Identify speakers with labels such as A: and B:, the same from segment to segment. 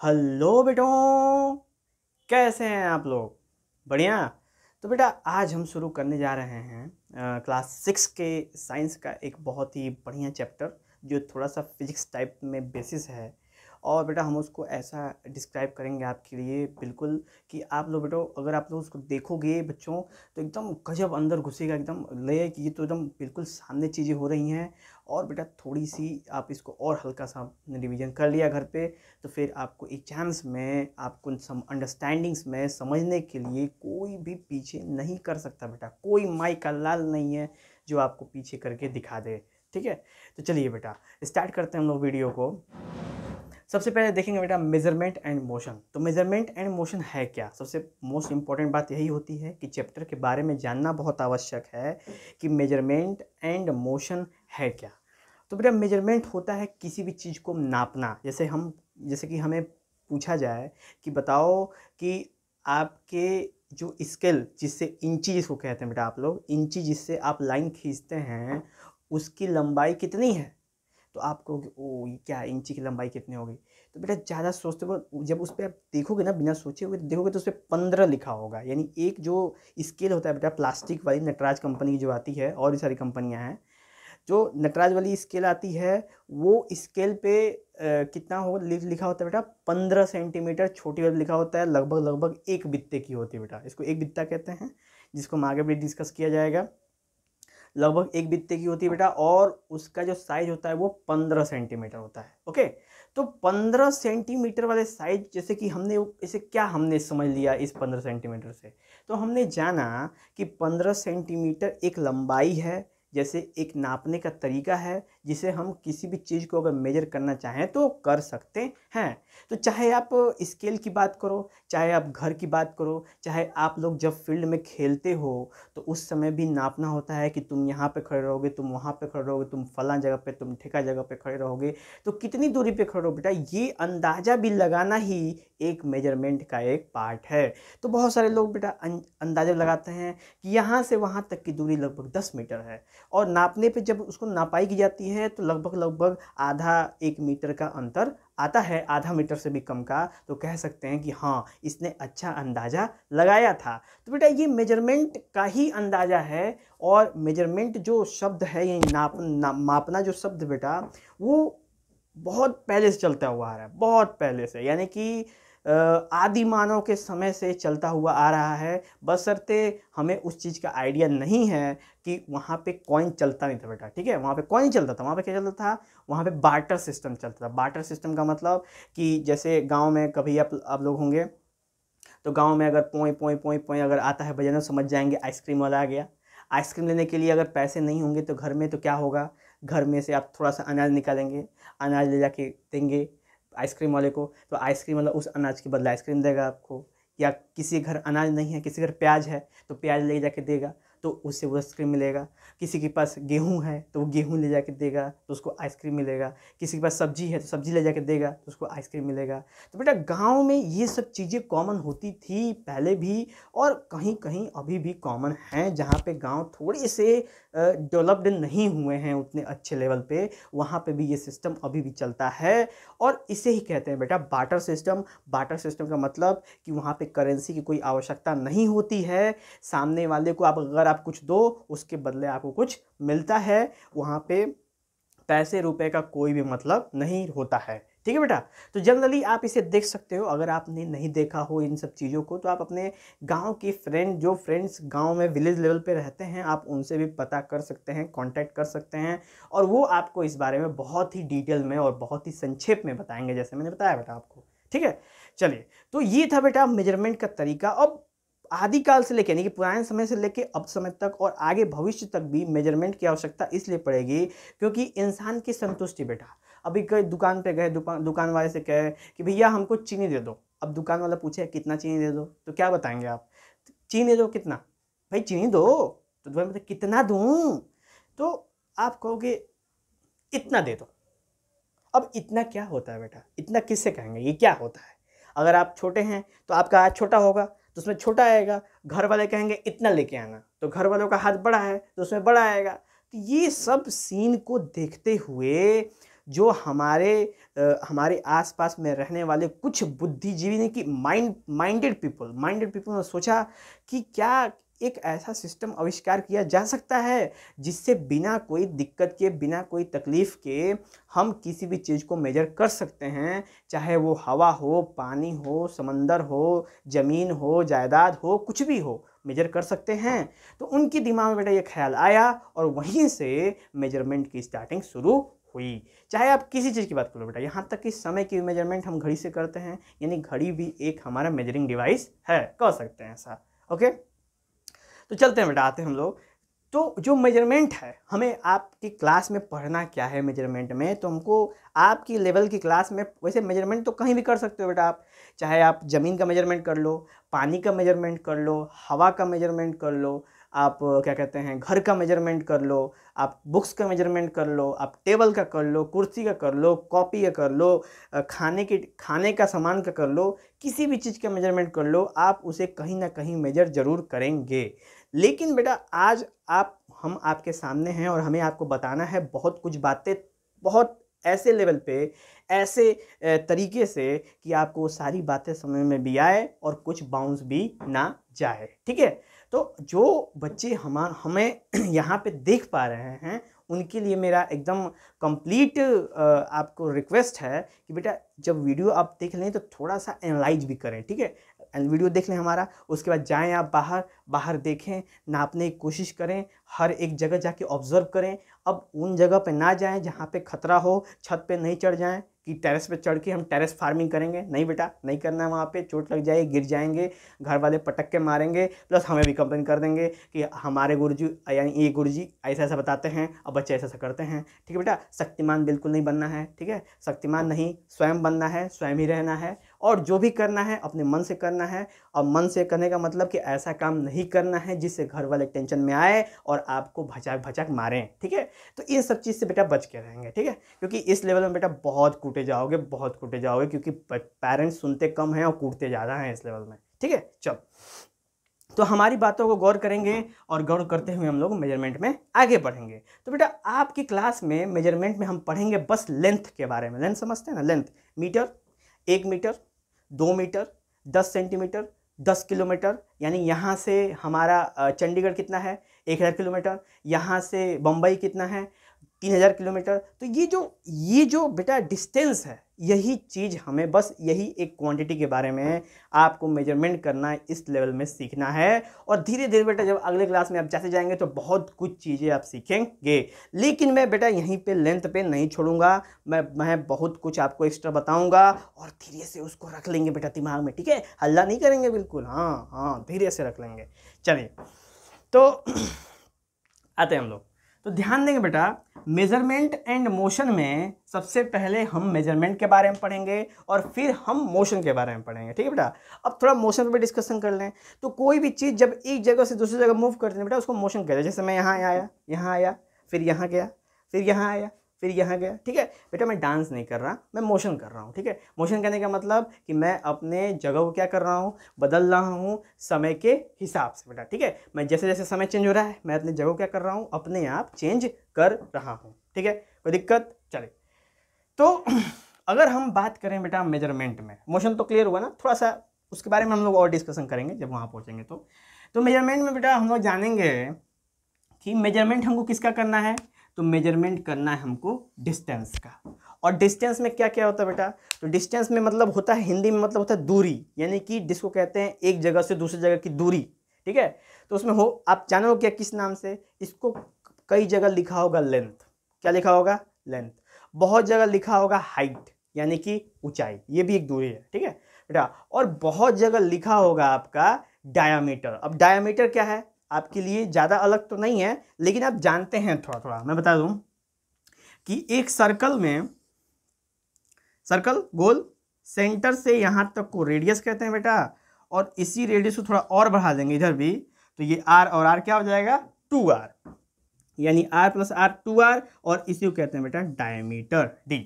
A: Hello बेटों, कैसे हैं आप लोग? बढ़िया। तो बेटा आज हम शुरू करने जा रहे हैं क्लास 6 के साइंस का एक बहुत ही बढ़िया चैप्टर जो थोड़ा सा फिजिक्स टाइप में बेसिस है। और बेटा हम उसको ऐसा डिस्क्राइब करेंगे आपके लिए बिल्कुल कि आप लोग बेटो अगर आप लोग उसको देखोगे बच्चों तो एकदम गजब अंदर घुसेगा, एकदम लगे कि ये तो एकदम बिल्कुल सामने चीज़ें हो रही हैं। और बेटा थोड़ी सी आप इसको और हल्का सा रिवीजन कर लिया घर पे तो फिर आपको एग्जाम्स में आपको सम अंडरस्टैंडिंग्स में समझने के लिए कोई भी पीछे नहीं कर सकता बेटा। कोई माई का लाल नहीं है जो आपको पीछे करके दिखा दे। ठीक है, तो चलिए बेटा स्टार्ट करते हैं हम लोग वीडियो को। सबसे पहले देखेंगे बेटा मेजरमेंट एंड मोशन। तो मेजरमेंट एंड मोशन है क्या? सबसे मोस्ट इंपॉर्टेंट बात यही होती है कि चैप्टर के बारे में जानना बहुत आवश्यक है कि मेजरमेंट एंड मोशन है क्या। तो बेटा मेजरमेंट होता है किसी भी चीज़ को नापना। जैसे कि हमें पूछा जाए कि बताओ कि आपके जो स्केल जिससे इंची जिसको कहते हैं बेटा, आप लोग इंची जिससे आप लाइन खींचते हैं उसकी लंबाई कितनी है? तो आप कहोगे ओ ये क्या इंची की लंबाई कितनी होगी? तो बेटा ज़्यादा सोचते हो, जब उस पर आप देखोगे ना बिना सोचे हुए देखोगे तो उस पर 15 लिखा होगा। यानी एक जो स्केल होता है बेटा प्लास्टिक वाली नटराज कंपनी की जो आती है और भी सारी कंपनियां हैं, जो नटराज वाली स्केल आती है वो स्केल पे कितना हो लिखा होता है बेटा 15 सेंटीमीटर छोटी वाली लिखा होता है। लगभग लगभग एक बित्ते की होती है बेटा, इसको एक बित्ता कहते हैं जिसको हम आगे भी डिस्कस किया जाएगा। लगभग एक बित्ते की होती है बेटा और उसका जो साइज होता है वो 15 सेंटीमीटर होता है। ओके, तो 15 सेंटीमीटर वाले साइज जैसे कि इसे क्या हमने समझ लिया इस 15 सेंटीमीटर से? तो हमने जाना कि 15 सेंटीमीटर एक लंबाई है, जैसे एक नापने का तरीका है जिसे हम किसी भी चीज़ को अगर मेजर करना चाहें तो कर सकते हैं। तो चाहे आप स्केल की बात करो, चाहे आप घर की बात करो, चाहे आप लोग जब फील्ड में खेलते हो तो उस समय भी नापना होता है कि तुम यहाँ पे खड़े रहोगे, तुम वहाँ पे खड़े रहोगे, तुम फलां जगह पे, तुम ठेका जगह पे खड़े रहोगे तो कितनी दूरी पे खड़े रहो बेटा, ये अंदाज़ा भी लगाना ही एक मेजरमेंट का एक पार्ट है। तो बहुत सारे लोग बेटा अंदाज़ा लगाते हैं कि यहाँ से वहाँ तक की दूरी लगभग 10 मीटर है और नापने पे जब उसको नापाई की जाती है तो लगभग लगभग आधा 1 मीटर का अंतर आता है, आधा मीटर से भी कम का। तो कह सकते हैं कि हाँ इसने अच्छा अंदाज़ा लगाया था। तो बेटा ये मेजरमेंट का ही अंदाज़ा है। और मेजरमेंट जो शब्द है ये मापना जो शब्द बेटा वो बहुत पहले से चलता हुआ आ रहा है, बहुत पहले से, यानी कि आदि मानव के समय से चलता हुआ आ रहा है। बशर्ते हमें उस चीज़ का आइडिया नहीं है कि वहाँ पे कॉइन चलता नहीं था बेटा। ठीक है, वहाँ पे कॉइन चलता था, वहाँ पे क्या चलता था? वहाँ पे बार्टर सिस्टम चलता था। बार्टर सिस्टम का मतलब कि जैसे गांव में कभी आप लोग होंगे तो गांव में अगर पोई पोई पोई पोई अगर आता है बजाना समझ जाएंगे आइसक्रीम वाला आ गया। आइसक्रीम लेने के लिए अगर पैसे नहीं होंगे तो घर में तो क्या होगा, घर में से आप थोड़ा सा अनाज निकालेंगे, अनाज ले जाके देंगे आइसक्रीम वाले को, तो आइसक्रीम वाला उस अनाज के बदले आइसक्रीम देगा आपको। या किसी घर अनाज नहीं है, किसी घर प्याज है तो प्याज ले जाके देगा तो उससे वो आइसक्रीम मिलेगा। किसी के पास गेहूँ है तो वो गेहूँ ले जाके देगा तो उसको आइसक्रीम मिलेगा। किसी के पास सब्जी है तो सब्जी ले जाके देगा तो उसको आइसक्रीम मिलेगा। तो बेटा गांव में ये सब चीज़ें कॉमन होती थी पहले भी और कहीं कहीं अभी भी कॉमन हैं। जहाँ पे गांव थोड़े से डेवलप्ड नहीं हुए हैं उतने अच्छे लेवल पे, वहाँ पे भी ये सिस्टम अभी भी चलता है। और इसे ही कहते हैं बेटा बार्टर सिस्टम। बार्टर सिस्टम का मतलब कि वहाँ पे करेंसी की कोई आवश्यकता नहीं होती है। सामने वाले को अगर आप कुछ दो उसके बदले आपको कुछ मिलता है। वहाँ पे पैसे रुपए का कोई भी मतलब नहीं होता है। ठीक है बेटा, तो जनरली आप इसे देख सकते हो। अगर आपने नहीं देखा हो इन सब चीज़ों को तो आप अपने गांव के फ्रेंड्स गांव में विलेज लेवल पे रहते हैं आप उनसे भी पता कर सकते हैं, कांटेक्ट कर सकते हैं और वो आपको इस बारे में बहुत ही डिटेल में और बहुत ही संक्षेप में बताएंगे जैसे मैंने बताया बेटा आपको। ठीक है, चलिए तो ये था बेटा मेजरमेंट का तरीका। अब आदिकाल से लेके यानी कि पुराने समय से लेके अब समय तक और आगे भविष्य तक भी मेजरमेंट की आवश्यकता इसलिए पड़ेगी क्योंकि इंसान की संतुष्टि बेटा। अभी कई दुकान पे गए, दुकान वाले से कहे कि भैया हमको चीनी दे दो। अब दुकान वाला पूछे कितना चीनी दे दो तो क्या बताएंगे आप? चीनी दे दो कितना? भाई चीनी दो। तो दुकान में कितना दूं? तो आप कहोगे इतना दे दो। अब इतना क्या होता है बेटा? इतना किससे कहेंगे? ये क्या होता है? अगर आप छोटे हैं तो आपका हाथ छोटा होगा तो उसमें छोटा आएगा। घर वाले कहेंगे इतना लेके आना तो घर वालों का हाथ बड़ा है तो उसमें बड़ा आएगा। तो ये सब सीन को देखते हुए जो हमारे आसपास में रहने वाले कुछ बुद्धिजीवी ने कि माइंडेड पीपल ने सोचा कि क्या एक ऐसा सिस्टम आविष्कार किया जा सकता है जिससे बिना कोई दिक्कत के, बिना कोई तकलीफ के हम किसी भी चीज़ को मेजर कर सकते हैं, चाहे वो हवा हो, पानी हो, समंदर हो, ज़मीन हो, जायदाद हो, कुछ भी हो, मेजर कर सकते हैं। तो उनके दिमाग में बेटा ये ख्याल आया और वहीं से मेजरमेंट की स्टार्टिंग शुरू हुई। चाहे आप किसी चीज़ की बात करो बेटा, यहाँ तक कि समय की मेजरमेंट हम घड़ी से करते हैं, यानी घड़ी भी एक हमारा मेजरिंग डिवाइस है, कह सकते हैं ऐसा। ओके, तो चलते हैं बेटा, आते हैं हम लोग। तो जो मेजरमेंट है, हमें आपकी क्लास में पढ़ना क्या है मेजरमेंट में, तो हमको आपकी लेवल की क्लास में वैसे मेजरमेंट तो कहीं भी कर सकते हो बेटा आप। चाहे आप ज़मीन का मेजरमेंट कर लो, पानी का मेजरमेंट कर लो, हवा का मेजरमेंट कर लो, आप क्या कहते हैं घर का मेजरमेंट कर लो, आप बुक्स का मेजरमेंट कर लो, आप टेबल का कर लो, कुर्सी का कर लो, कॉपी का कर लो, खाने का सामान का कर लो, किसी भी चीज़ का मेजरमेंट कर लो, आप उसे कहीं ना कहीं मेजर ज़रूर करेंगे। लेकिन बेटा आज हम आपके सामने हैं और हमें आपको बताना है बहुत कुछ बातें, बहुत ऐसे लेवल पे, ऐसे तरीके से कि आपको सारी बातें समझ में भी आए और कुछ बाउंस भी ना जाए। ठीक है, तो जो बच्चे हमें यहाँ पे देख पा रहे हैं उनके लिए मेरा एकदम कंप्लीट आपको रिक्वेस्ट है कि बेटा जब वीडियो आप देख लें तो थोड़ा सा एनालाइज भी करें। ठीक है, वीडियो देख लें हमारा, उसके बाद जाएं आप बाहर देखें, नापने की कोशिश करें, हर एक जगह जाके ऑब्जर्व करें। अब उन जगह पे ना जाएं जहाँ पे खतरा हो, छत पे नहीं चढ़ जाएं कि टेरेस पे चढ़ के हम टेरेस फार्मिंग करेंगे, नहीं बेटा, नहीं करना है। वहाँ पे चोट लग जाएगी, गिर जाएंगे, घर वाले पटक के मारेंगे, प्लस हमें भी कंप्लेन कर देंगे कि हमारे गुरुजी यानी ये गुरुजी ऐसा ऐसा बताते हैं और बच्चे ऐसा ऐसा करते हैं। ठीक है बेटा, शक्तिमान बिल्कुल नहीं बनना है। ठीक है, शक्तिमान नहीं, स्वयं बनना है, स्वयं ही रहना है, और जो भी करना है अपने मन से करना है। और मन से करने का मतलब कि ऐसा काम नहीं करना है जिससे घर वाले टेंशन में आए और आपको भचाक भचाक मारें। ठीक है, तो इन सब चीज़ से बेटा बच के रहेंगे। ठीक है, क्योंकि इस लेवल में बेटा बहुत कूटे जाओगे, क्योंकि पेरेंट्स सुनते कम हैं और कूटते ज़्यादा हैं इस लेवल में। ठीक है, चल, तो हमारी बातों को गौर करेंगे और गौर करते हुए हम लोग मेजरमेंट में आगे बढ़ेंगे। तो बेटा आपकी क्लास में मेजरमेंट में हम पढ़ेंगे बस लेंथ के बारे में। लेंथ समझते हैं ना, length, metre, 1 metre, 2 metre, 10 centimetre, 10 kilometre, यानी यहाँ से हमारा चंडीगढ़ कितना है, 1000 किलोमीटर, यहाँ से बम्बई कितना है, 3000 किलोमीटर। तो ये जो बेटा डिस्टेंस है, यही चीज़ हमें बस यही एक क्वांटिटी के बारे में आपको मेजरमेंट करना इस लेवल में सीखना है। और धीरे धीरे बेटा जब अगले क्लास में आप जैसे जाएंगे तो बहुत कुछ चीज़ें आप सीखेंगे। लेकिन मैं बेटा यहीं पे लेंथ पे नहीं छोड़ूंगा, मैं बहुत कुछ आपको एक्स्ट्रा बताऊंगा और धीरे से उसको रख लेंगे बेटा दिमाग में। ठीक है, हल्ला नहीं करेंगे बिल्कुल, हाँ धीरे से रख लेंगे। चलिए, तो आते हैं हम लोग। तो ध्यान देंगे बेटा, मेजरमेंट एंड मोशन में सबसे पहले हम मेजरमेंट के बारे में पढ़ेंगे और फिर हम मोशन के बारे में पढ़ेंगे। ठीक है बेटा, अब थोड़ा मोशन पे डिस्कशन कर लें। तो कोई भी चीज़ जब एक जगह से दूसरी जगह मूव करते हैं बेटा, उसको मोशन कहते हैं। जैसे मैं यहाँ आया, फिर यहाँ गया, फिर यहाँ आया, फिर यहाँ गया। ठीक है बेटा, मैं डांस नहीं कर रहा, मैं मोशन कर रहा हूँ। ठीक है, मोशन करने का मतलब कि मैं अपने जगह को क्या कर रहा हूँ, बदल रहा हूँ समय के हिसाब से बेटा। ठीक है, मैं जैसे जैसे समय चेंज हो रहा है मैं अपनी जगह को क्या कर रहा हूँ, अपने आप चेंज कर रहा हूँ। ठीक है, कोई दिक्कत? चले, तो अगर हम बात करें बेटा मेजरमेंट में, मोशन तो क्लियर हुआ ना, थोड़ा सा उसके बारे में हम लोग और डिस्कशन करेंगे जब वहाँ पहुँचेंगे। तो मेजरमेंट में बेटा हम लोग जानेंगे कि मेजरमेंट हमको किसका करना है। तो मेजरमेंट करना है हमको डिस्टेंस का। और डिस्टेंस में क्या क्या होता है बेटा, तो डिस्टेंस में मतलब होता है, हिंदी में मतलब होता है दूरी, यानी कि जिसको कहते हैं एक जगह से दूसरी जगह की दूरी। ठीक है, तो उसमें हो आप जानो क्या किस नाम से, इसको कई जगह लिखा होगा लेंथ। क्या लिखा होगा? लेंथ। बहुत जगह लिखा होगा हाइट, यानी कि ऊंचाई, ये भी एक दूरी है। ठीक है बेटा, और बहुत जगह लिखा होगा आपका डायामीटर। अब डायामीटर क्या है आपके लिए ज़्यादा अलग तो नहीं है, लेकिन आप जानते हैं थोड़ा थोड़ा। मैं बता दूं कि एक सर्कल में, सर्कल गोल, सेंटर से यहाँ तक को रेडियस कहते हैं बेटा, और इसी रेडियस को थोड़ा और बढ़ा देंगे इधर भी, तो ये r और r क्या हो जाएगा? 2r, यानी r प्लस r 2r, और इसी को कहते हैं बेटा डायमीटर, d।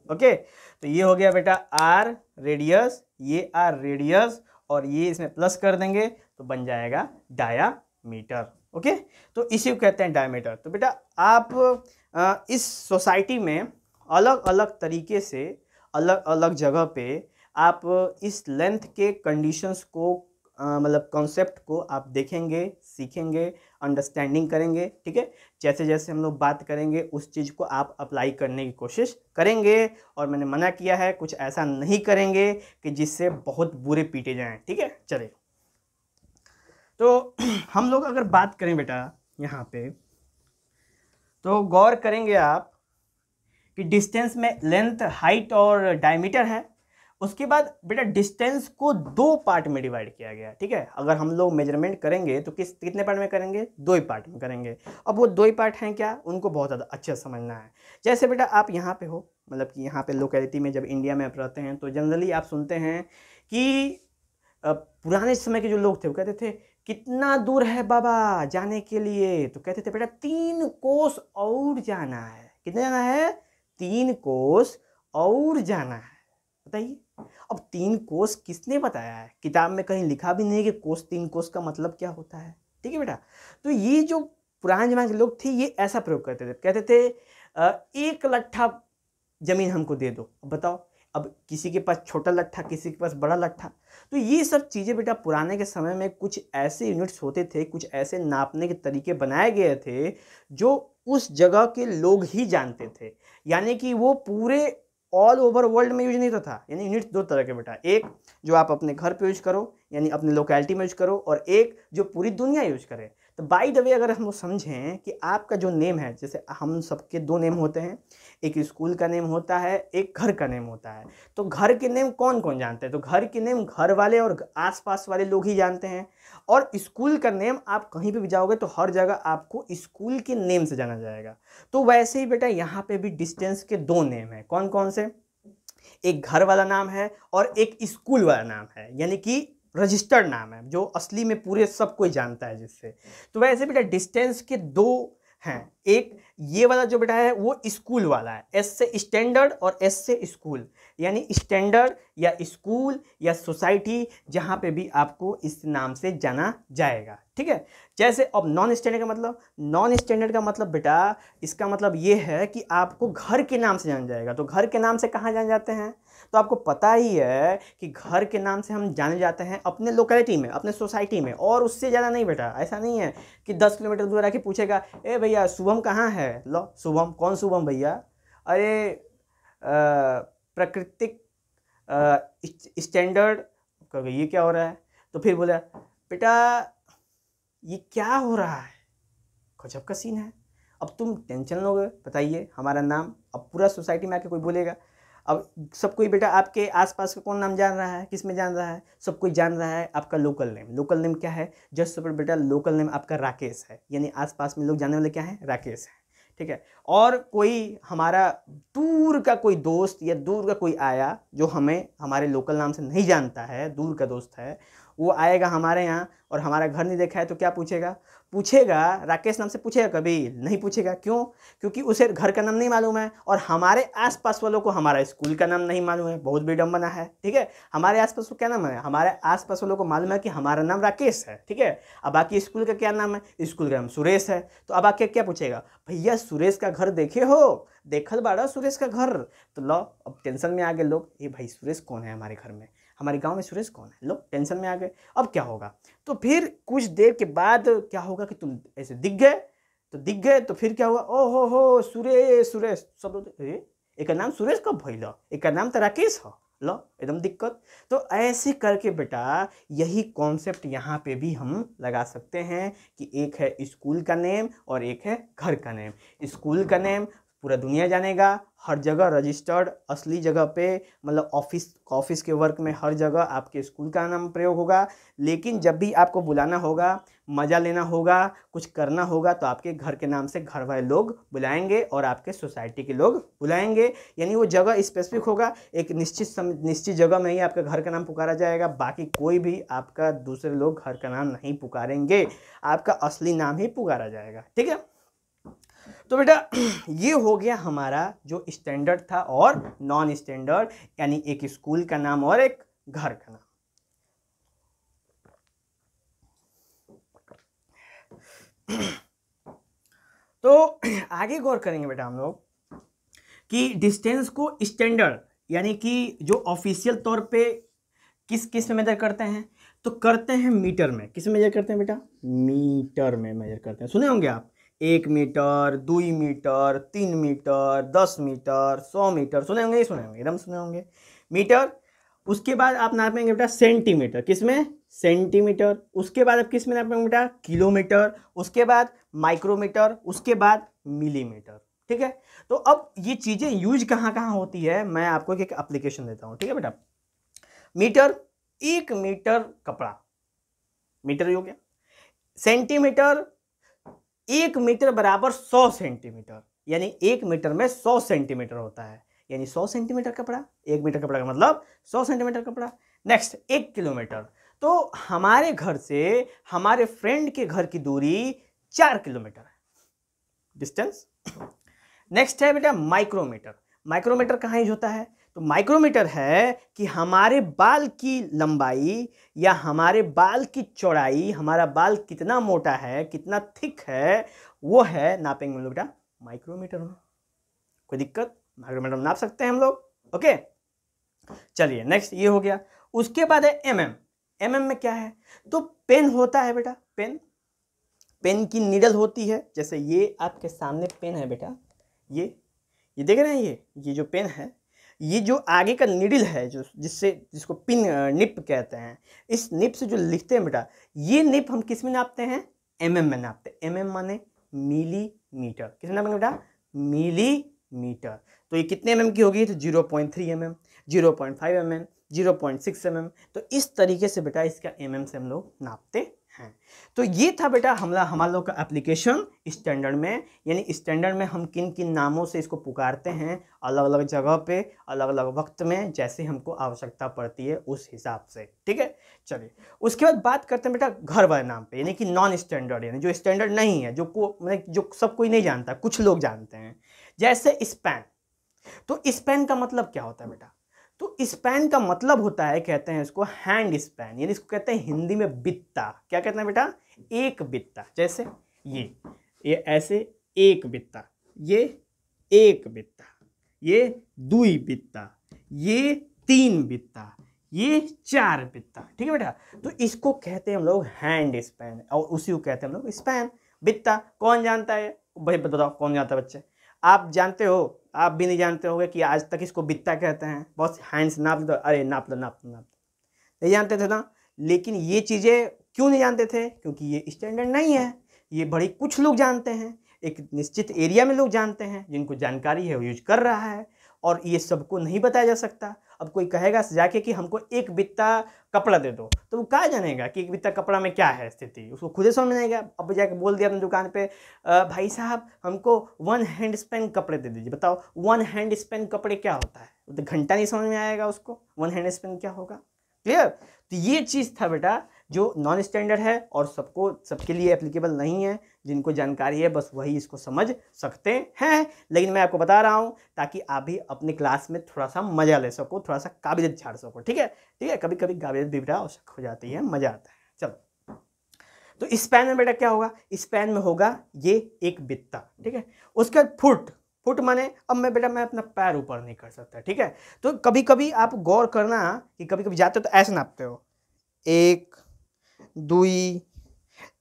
A: ओके, तो ये हो गया बेटा r रेडियस, ये r रेडियस, और ये इसमें प्लस कर देंगे तो बन जाएगा डायामीटर। ओके, तो इसी को कहते हैं डायमीटर। तो बेटा आप इस सोसाइटी में अलग अलग तरीके से अलग अलग जगह पे आप इस लेंथ के कंडीशंस को मतलब कॉन्सेप्ट को आप देखेंगे, सीखेंगे, अंडरस्टैंडिंग करेंगे। ठीक है, जैसे जैसे हम लोग बात करेंगे उस चीज़ को आप अप्लाई करने की कोशिश करेंगे। और मैंने मना किया है, कुछ ऐसा नहीं करेंगे कि जिससे बहुत बुरे पीटे जाएं। ठीक है, चलिए। तो हम लोग अगर बात करें बेटा यहाँ पे, तो गौर करेंगे आप कि डिस्टेंस में लेंथ, हाइट और डायमीटर है। उसके बाद बेटा डिस्टेंस को दो पार्ट में डिवाइड किया गया है। ठीक है, अगर हम लोग मेजरमेंट करेंगे तो कितने पार्ट में करेंगे? दो ही पार्ट में करेंगे। अब वो दो ही पार्ट हैं क्या, उनको बहुत ज़्यादा अच्छे से समझना है। जैसे बेटा आप यहाँ पे हो, मतलब कि यहाँ पे लोकेलिटी में जब इंडिया में आप रहते हैं तो जनरली आप सुनते हैं कि पुराने समय के जो लोग थे वो कहते थे कितना दूर है बाबा जाने के लिए, तो कहते थे बेटा 3 कोस और जाना है। कितना जाना है? 3 कोस और जाना है। बताइए, अब 3 कोस किसने बताया है? किताब में कहीं लिखा भी नहीं कि कोस 3 कोस का मतलब क्या होता है। ठीक है बेटा, तो ये जो पुराने जमाने के लोग थे ये ऐसा प्रयोग करते थे, कहते थे 1 लट्ठा जमीन हमको दे दो। अब बताओ, अब किसी के पास छोटा लट्ठा, किसी के पास बड़ा लट्ठा। तो ये सब चीज़ें बेटा पुराने के समय में कुछ ऐसे यूनिट्स होते थे, कुछ ऐसे नापने के तरीके बनाए गए थे जो उस जगह के लोग ही जानते थे। यानी कि वो पूरे ऑल ओवर वर्ल्ड में यूज नहीं होता था। यानी यूनिट्स दो तरह के बेटा, एक जो आप अपने घर पे यूज करो यानी अपने लोकेलिटी में यूज करो, और एक जो पूरी दुनिया यूज करे। तो बाय द वे अगर हम लोग समझें कि आपका जो नेम है, जैसे हम सबके 2 नेम होते हैं, एक स्कूल का नेम होता है, एक घर का नेम होता है। तो घर के नेम कौन कौन जानते हैं? तो घर के नेम घर वाले और आसपास वाले लोग ही जानते हैं। और स्कूल का नेम आप कहीं पे भी जाओगे तो हर जगह आपको स्कूल के नेम से जाना जाएगा। तो वैसे ही बेटा यहाँ पे भी डिस्टेंस के 2 नेम है। कौन कौन से? एक घर वाला नाम है और एक स्कूल वाला नाम है, यानी कि रजिस्टर्ड नाम है जो असली में पूरे सब कोई जानता है जिससे। तो वैसे बेटा डिस्टेंस के 2 हैं। एक ये वाला जो बेटा है वो स्कूल वाला है, एस से स्टैंडर्ड और एस से स्कूल, यानी स्टैंडर्ड या स्कूल या सोसाइटी जहाँ पे भी आपको इस नाम से जाना जाएगा। ठीक है, जैसे अब नॉन स्टैंडर्ड का मतलब, नॉन स्टैंडर्ड का मतलब बेटा इसका मतलब ये है कि आपको घर के नाम से जाना जाएगा। तो घर के नाम से कहाँ जाने जाते हैं? तो आपको पता ही है कि घर के नाम से हम जाने जाते हैं अपने लोकेलिटी में, अपने सोसाइटी में, और उससे ज़्यादा नहीं बेटा। ऐसा नहीं है कि 10 किलोमीटर दूर आके पूछेगा ए भैया शुभम कहाँ है। लो शुभम, कौन शुभम भैया? अरे प्राकृतिक स्टैंडर्ड। ये क्या हो रहा है? तो फिर बोला बेटा ये क्या हो रहा है, गजब का सीन है। अब तुम टेंशन लोगे, बताइए हमारा नाम। अब पूरा सोसाइटी में आके कोई बोलेगा, अब सब कोई बेटा आपके आसपास का कौन नाम जान रहा है? किस में जान रहा है? सब कोई जान रहा है आपका लोकल नेम। लोकल नेम क्या है? जस्ट सुपर बेटा लोकल नेम आपका राकेश है, यानी आसपास में लोग जानने वाले क्या है? राकेश है। ठीक है, और कोई हमारा दूर का कोई दोस्त या दूर का कोई आया जो हमें हमारे लोकल नाम से नहीं जानता है, दूर का दोस्त है, वो आएगा हमारे यहाँ और हमारा घर नहीं देखा है तो क्या पूछेगा? पूछेगा राकेश नाम से पूछेगा? कभी नहीं पूछेगा। क्यों? क्योंकि उसे घर का नाम नहीं मालूम है और हमारे आसपास वालों को हमारा स्कूल का नाम नहीं मालूम है। बहुत विडंबना है। ठीक है, हमारे आसपास को क्या नाम है? हमारे आसपास वालों को मालूम है कि हमारा नाम राकेश है। ठीक है, अब बाकी स्कूल का क्या नाम है? स्कूल का नाम सुरेश है। तो अब आके क्या पूछेगा? भैया सुरेश का घर देखे हो? देखल बाड़ा सुरेश का घर? तो लो अब टेंशन में आ गए लोग, ये भाई सुरेश कौन है हमारे घर में, हमारे गांव में सुरेश कौन है? लो टेंशन में आ गए। अब क्या होगा? तो फिर कुछ देर के बाद क्या होगा कि तुम ऐसे दिख गए। तो दिख गए तो फिर क्या हुआ? ओ हो सुरेश सुरेश, सब लोग एक नाम सुरेश कब भइल, एक नाम तो राकेश है। लो एकदम दिक्कत। तो ऐसे करके बेटा यही कॉन्सेप्ट यहाँ पे भी हम लगा सकते हैं कि एक है स्कूल का नेम और एक है घर का नेम। स्कूल का नेम पूरा दुनिया जानेगा, हर जगह रजिस्टर्ड असली जगह पे, मतलब ऑफिस के वर्क में हर जगह आपके स्कूल का नाम प्रयोग होगा। लेकिन जब भी आपको बुलाना होगा, मज़ा लेना होगा, कुछ करना होगा तो आपके घर के नाम से घर वाले लोग बुलाएंगे और आपके सोसाइटी के लोग बुलाएंगे। यानी वो जगह स्पेसिफिक होगा, एक निश्चित जगह में ही आपका घर का नाम पुकारा जाएगा। बाकी कोई भी आपका दूसरे लोग घर का नाम नहीं पुकारेंगे, आपका असली नाम ही पुकारा जाएगा। ठीक है, तो बेटा ये हो गया हमारा जो स्टैंडर्ड था और नॉन स्टैंडर्ड, यानी एक स्कूल का नाम और एक घर का नाम। तो आगे गौर करेंगे बेटा हम लोग कि डिस्टेंस को स्टैंडर्ड यानी कि जो ऑफिशियल तौर पे किस में मेजर करते हैं, तो करते हैं मीटर में। किस में मेजर करते हैं बेटा? मीटर में मेजर करते हैं। सुने होंगे आप 1 metre, 2 metre, 3 metre, 10 metre, 100 metre, सुने होंगे? सुने होंगे, एकदम सुने होंगे। मीटर, उसके बाद आप नापेंगे बेटा सेंटीमीटर। किस में? सेंटीमीटर। उसके बाद आप किस में नापेंगे बेटा? किलोमीटर। उसके बाद माइक्रोमीटर, उसके बाद मिलीमीटर। ठीक है, तो अब ये चीजें यूज कहाँ कहाँ होती है, मैं आपको एक एप्लीकेशन देता हूँ। ठीक है बेटा, मीटर, 1 मीटर कपड़ा, मीटर हो गया। सेंटीमीटर, 1 मीटर बराबर 100 सेंटीमीटर, यानी 1 मीटर में 100 सेंटीमीटर होता है, यानी 100 सेंटीमीटर कपड़ा। 1 मीटर कपड़ा का मतलब 100 सेंटीमीटर कपड़ा। नेक्स्ट, 1 किलोमीटर, तो हमारे घर से हमारे फ्रेंड के घर की दूरी 4 किलोमीटर है, डिस्टेंस। नेक्स्ट है बेटा माइक्रोमीटर। माइक्रोमीटर कहाँ यूज होता है? तो माइक्रोमीटर है कि हमारे बाल की लंबाई या हमारे बाल की चौड़ाई, हमारा बाल कितना मोटा है, कितना थिक है, वो है नापेंगे हम लोग बेटा माइक्रोमीटर में। कोई दिक्कत? माइक्रोमीटर में नाप सकते हैं हम लोग। ओके, चलिए नेक्स्ट ये हो गया। उसके बाद है एमएम। एमएम में क्या है? तो पेन होता है बेटा, पेन, पेन की नीडल होती है। जैसे ये आपके सामने पेन है बेटा, ये देख रहे हैं, ये जो पेन है, ये जो आगे का नीडल है, जो जिसको पिन निप कहते हैं, इस निप से जो लिखते हैं बेटा, ये निप हम किस में नापते हैं? एमएम में नापते हैं। एमएम माने मिलीमीटर। किस में नापेंगे बेटा? मिलीमीटर। तो ये कितने एमएम की होगी? तो 0.3 mm, 0.5 mm, 0.6 mm। तो इस तरीके से बेटा इसका एमएम से हम लोग नापते हैं। तो ये था बेटा हमारा लोग का एप्लीकेशन स्टैंडर्ड में, यानी स्टैंडर्ड में हम किन किन नामों से इसको पुकारते हैं, अलग अलग जगह पे, अलग अलग वक्त में, जैसे हमको आवश्यकता पड़ती है उस हिसाब से। ठीक है, चलिए उसके बाद बात करते हैं बेटा घर वाले नाम पे, यानी कि नॉन स्टैंडर्ड, यानी जो स्टैंडर्ड नहीं है, जो सब कोई नहीं जानता, कुछ लोग जानते हैं। जैसे स्पैन। तो स्पैन का मतलब क्या होता है बेटा? तो स्पैन का मतलब होता है, कहते हैं इसको हैंड स्पैन, यानी इसको कहते हैं हिंदी में बित्ता। क्या कहते हैं बेटा? एक बित्ता। जैसे ये ऐसे एक बित्ता, ये एक बित्ता, ये 2 बित्ता, ये 3 बित्ता, ये 4 बित्ता। ठीक है बेटा, तो इसको कहते हैं हम लोग हैंड स्पैन, और उसी को कहते हैं हम लोग स्पैन, बित्ता। कौन जानता है भाई? बताओ कौन जानता है बच्चे? आप जानते हो? आप भी नहीं जानते होंगे कि आज तक इसको बित्ता कहते हैं। बस हैंड्स नाप दो, अरे नाप लो, नहीं जानते थे ना। लेकिन ये चीज़ें क्यों नहीं जानते थे? क्योंकि ये स्टैंडर्ड नहीं है। ये बड़ी कुछ लोग जानते हैं, एक निश्चित एरिया में लोग जानते हैं, जिनको जानकारी है वो यूज कर रहा है, और ये सबको नहीं बताया जा सकता। अब कोई कहेगा जाके कि हमको 1 बित्ता कपड़ा दे दो, तो वो क्या जानेगा कि 1 बित्ता कपड़ा में क्या है स्थिति, उसको खुद ही समझ नहीं आएगा। अब जाके बोल दिया अपनी दुकान पे, भाई साहब हमको 1 हैंड स्पैन कपड़े दे दीजिए। बताओ 1 हैंड स्पैन कपड़े क्या होता है? तो घंटा नहीं समझ में आएगा उसको 1 हैंड स्पैन क्या होगा। क्लियर? तो ये चीज़ था बेटा जो नॉन स्टैंडर्ड है, और सबके लिए एप्लीकेबल नहीं है। जिनको जानकारी है बस वही इसको समझ सकते हैं। लेकिन मैं आपको बता रहा हूँ ताकि आप भी अपनी क्लास में थोड़ा सा मजा ले सको, थोड़ा सा काबिलियत झाड़ सको। ठीक है, ठीक है, कभी कभी काबिलियत भी बेटा आवश्यक हो जाती है, मजा आता है। चलो, तो स्पैन में बेटा क्या होगा? स्पैन में होगा ये 1 बित्ता। ठीक है, उसके बाद फुट माने, अब मैं अपना पैर ऊपर नहीं कर सकता। ठीक है, तो कभी कभी आप गौर करना कि कभी कभी जाते हो तो ऐसे नापते हो, 1, 2,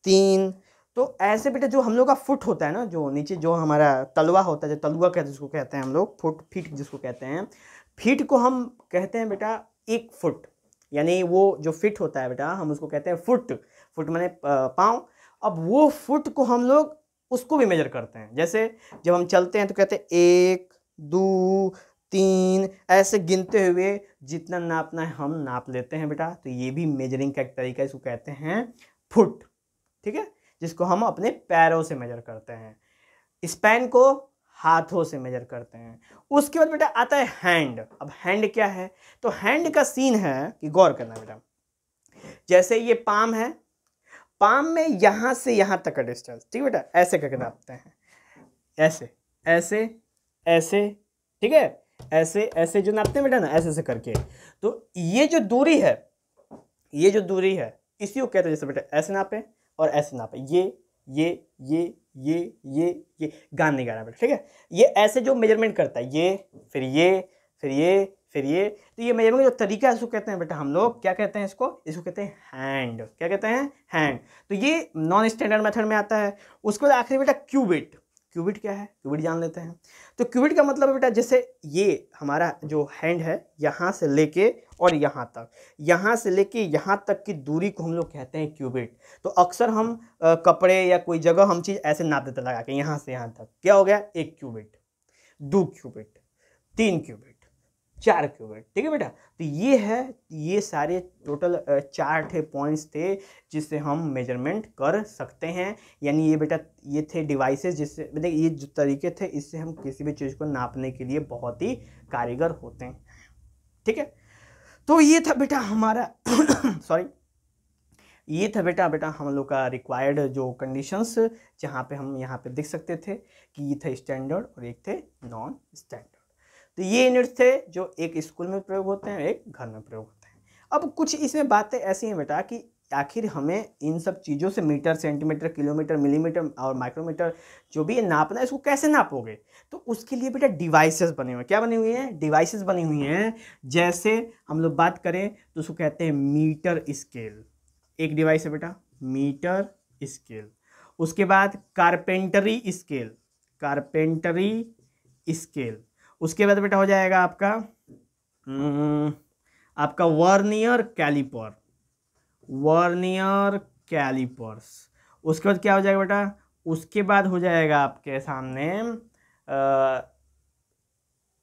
A: 3। तो ऐसे बेटा जो हम लोग का फुट होता है ना, जो नीचे जो हमारा तलवा होता है, जो तलवा कहते हैं, जिसको कहते हैं हम लोग फीट जिसको कहते हैं, फीट को हम कहते हैं बेटा 1 फुट, यानी वो जो फिट होता है बेटा हम उसको कहते हैं फुट माने पाँव। अब वो फुट को हम लोग उसको भी मेजर करते हैं। जैसे जब हम चलते हैं तो कहते हैं 1, 2, 3, ऐसे गिनते हुए जितना नापना है हम नाप लेते हैं बेटा। तो ये भी मेजरिंग का एक तरीका, इसको कहते हैं फुट। ठीक है, जिसको हम अपने पैरों से मेजर करते हैं, स्पैन को हाथों से मेजर करते हैं। उसके बाद बेटा आता है हैंड। अब हैंड क्या है? तो हैंड का सीन है कि गौर करना बेटा, जैसे ये पाम है, पाम में यहां से यहां तक का डिस्टेंस, ठीक है बेटा, ऐसे करके नापते हैं, ऐसे ऐसे ऐसे, ठीक है, ऐसे ऐसे जो नापते हैं बेटा ना, ऐसे ऐसे करके। तो ये जो दूरी है, इसी को कहते हैं, जैसे बेटा ऐसे नापे और ऐसे नापे, ये ये गान नहीं गा रहा बेटा, ठीक है। ये ऐसे जो मेजरमेंट करता है, ये फिर ये फिर ये फिर ये, तो ये मेजरमेंट जो तरीका है इसको कहते हैं बेटा हम लोग क्या कहते हैं, इसको कहते हैं हैंड। क्या कहते हैं? हैंड। तो ये नॉन स्टैंडर्ड मेथड में आता है। उसके बाद आखिरी बेटा क्यूबिट। क्यूबिट क्या है? क्यूबिट जान लेते हैं। तो क्यूबिट का मतलब है बेटा जैसे ये हमारा जो हैंड है यहाँ से लेके और यहाँ तक, यहाँ से लेके यहाँ तक की दूरी को हम लोग कहते हैं क्यूबिट। तो अक्सर हम कपड़े या कोई जगह हम चीज़ ऐसे नाप देते लगा के, यहाँ से यहाँ तक क्या हो गया? 1 क्यूबिट, 2 क्यूबिट, 3 क्यूबिट, 4 क्यूबिट, ठीक है बेटा। तो ये है, ये सारे टोटल 4 थे पॉइंट्स थे जिससे हम मेजरमेंट कर सकते हैं। यानी ये बेटा ये थे डिवाइसेस जिससे बेटा ये जो तरीके थे इससे हम किसी भी चीज़ को नापने के लिए बहुत ही कारीगर होते हैं, ठीक है। तो ये था बेटा हमारा सॉरी, ये था बेटा हम लोग का रिक्वायर्ड जो कंडीशंस, जहाँ पे हम यहाँ पे देख सकते थे कि ये था स्टैंडर्ड और एक थे नॉन स्टैंडर्ड। तो ये यूनिट्स थे जो एक स्कूल में प्रयोग होते हैं, एक घर में प्रयोग होते हैं। अब कुछ इसमें बातें ऐसी हैं बेटा कि आखिर हमें इन सब चीज़ों से मीटर, सेंटीमीटर, किलोमीटर, मिलीमीटर और माइक्रोमीटर जो भी ये नापना है इसको कैसे नापोगे? तो उसके लिए बेटा डिवाइसेस बने हुए हैं। क्या बनी हुई हैं? डिवाइसेस बनी हुई हैं। जैसे हम लोग बात करें तो उसको कहते हैं मीटर स्केल, एक डिवाइस है बेटा मीटर स्केल। उसके बाद कारपेंटरी स्केल, कारपेंटरी स्केल। उसके बाद बेटा हो जाएगा आपका वर्नियर कैलिपर, वर्नियर कैलिपर्स। उसके बाद क्या हो जाएगा बेटा? उसके बाद हो जाएगा आपके सामने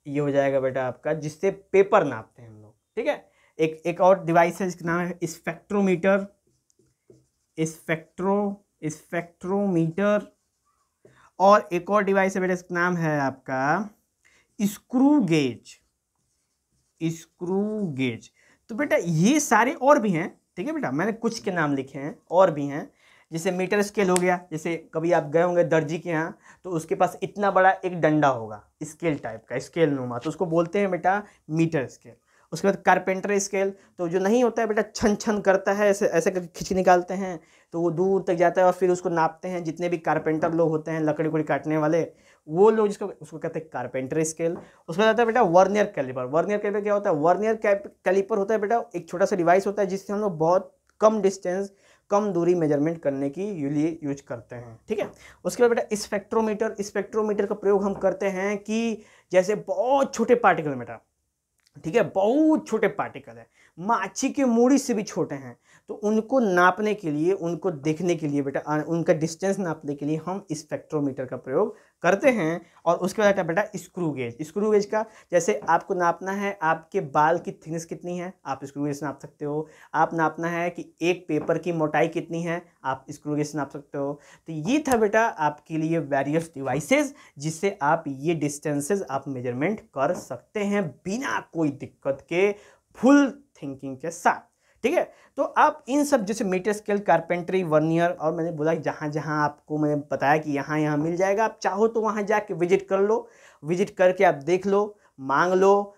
A: ये हो जाएगा बेटा आपका जिससे पेपर नापते हैं हम लोग, ठीक है। एक और डिवाइस है जिसका नाम है स्पेक्ट्रोमीटर, स्पेक्ट्रोमीटर। और एक और डिवाइस है बेटा इसका नाम है आपका स्क्रू गेज, स्क्रू गेज। तो बेटा ये सारे और भी हैं, ठीक है बेटा, मैंने कुछ के नाम लिखे हैं, और भी हैं। जैसे मीटर स्केल हो गया, जैसे कभी आप गए होंगे दर्जी के यहाँ तो उसके पास इतना बड़ा एक डंडा होगा स्केल टाइप का, स्केल नुमा, तो उसको बोलते हैं बेटा मीटर स्केल। उसके बाद कारपेंटर स्केल, तो जो नहीं होता है बेटा छन छन करता है, ऐसे ऐसे करके खींच निकालते हैं तो वो दूर तक जाता है और फिर उसको नापते हैं। जितने भी कारपेंटर लोग होते हैं, लकड़ी उकड़ी काटने वाले, वो लोग उसको कहते हैं कारपेंटर स्केल। उसके बाद आता है बेटा वर्नियर कैलिपर। वर्नियर कैलिपर क्या होता है? वर्नियर कैलिपर होता है बेटा एक छोटा सा डिवाइस होता है जिससे हम लोग बहुत कम डिस्टेंस, कम दूरी मेजरमेंट करने की लिए यूज करते हैं, ठीक है। उसके बाद बेटा स्पेक्ट्रोमीटर, स्पेक्ट्रोमीटर का प्रयोग हम करते हैं कि जैसे बहुत छोटे पार्टिकल बेटा, ठीक है, बहुत छोटे पार्टिकल है, माछी की मूड़ी से भी छोटे हैं, तो उनको नापने के लिए, उनको देखने के लिए बेटा, उनका डिस्टेंस नापने के लिए हम स्पेक्ट्रोमीटर का प्रयोग करते हैं। और उसके बाद बेटा स्क्रू गेज। स्क्रू गेज का जैसे आपको नापना है आपके बाल की थिकनेस कितनी है, आप स्क्रू गेज से नाप सकते हो। आप नापना है कि एक पेपर की मोटाई कितनी है, आप स्क्रू गेज से नाप सकते हो। तो ये था बेटा आपके लिए वेरियस डिवाइसेस जिससे आप ये डिस्टेंसेस आप मेजरमेंट कर सकते हैं बिना कोई दिक्कत के, फुल थिंकिंग के साथ, ठीक है। तो आप इन सब जैसे मीटर स्केल, कारपेंटरी, वर्नियर, और मैंने बोला जहाँ जहाँ आपको मैंने बताया कि यहाँ यहाँ मिल जाएगा, आप चाहो तो वहाँ जाके विजिट कर लो, विजिट करके आप देख लो, मांग लो।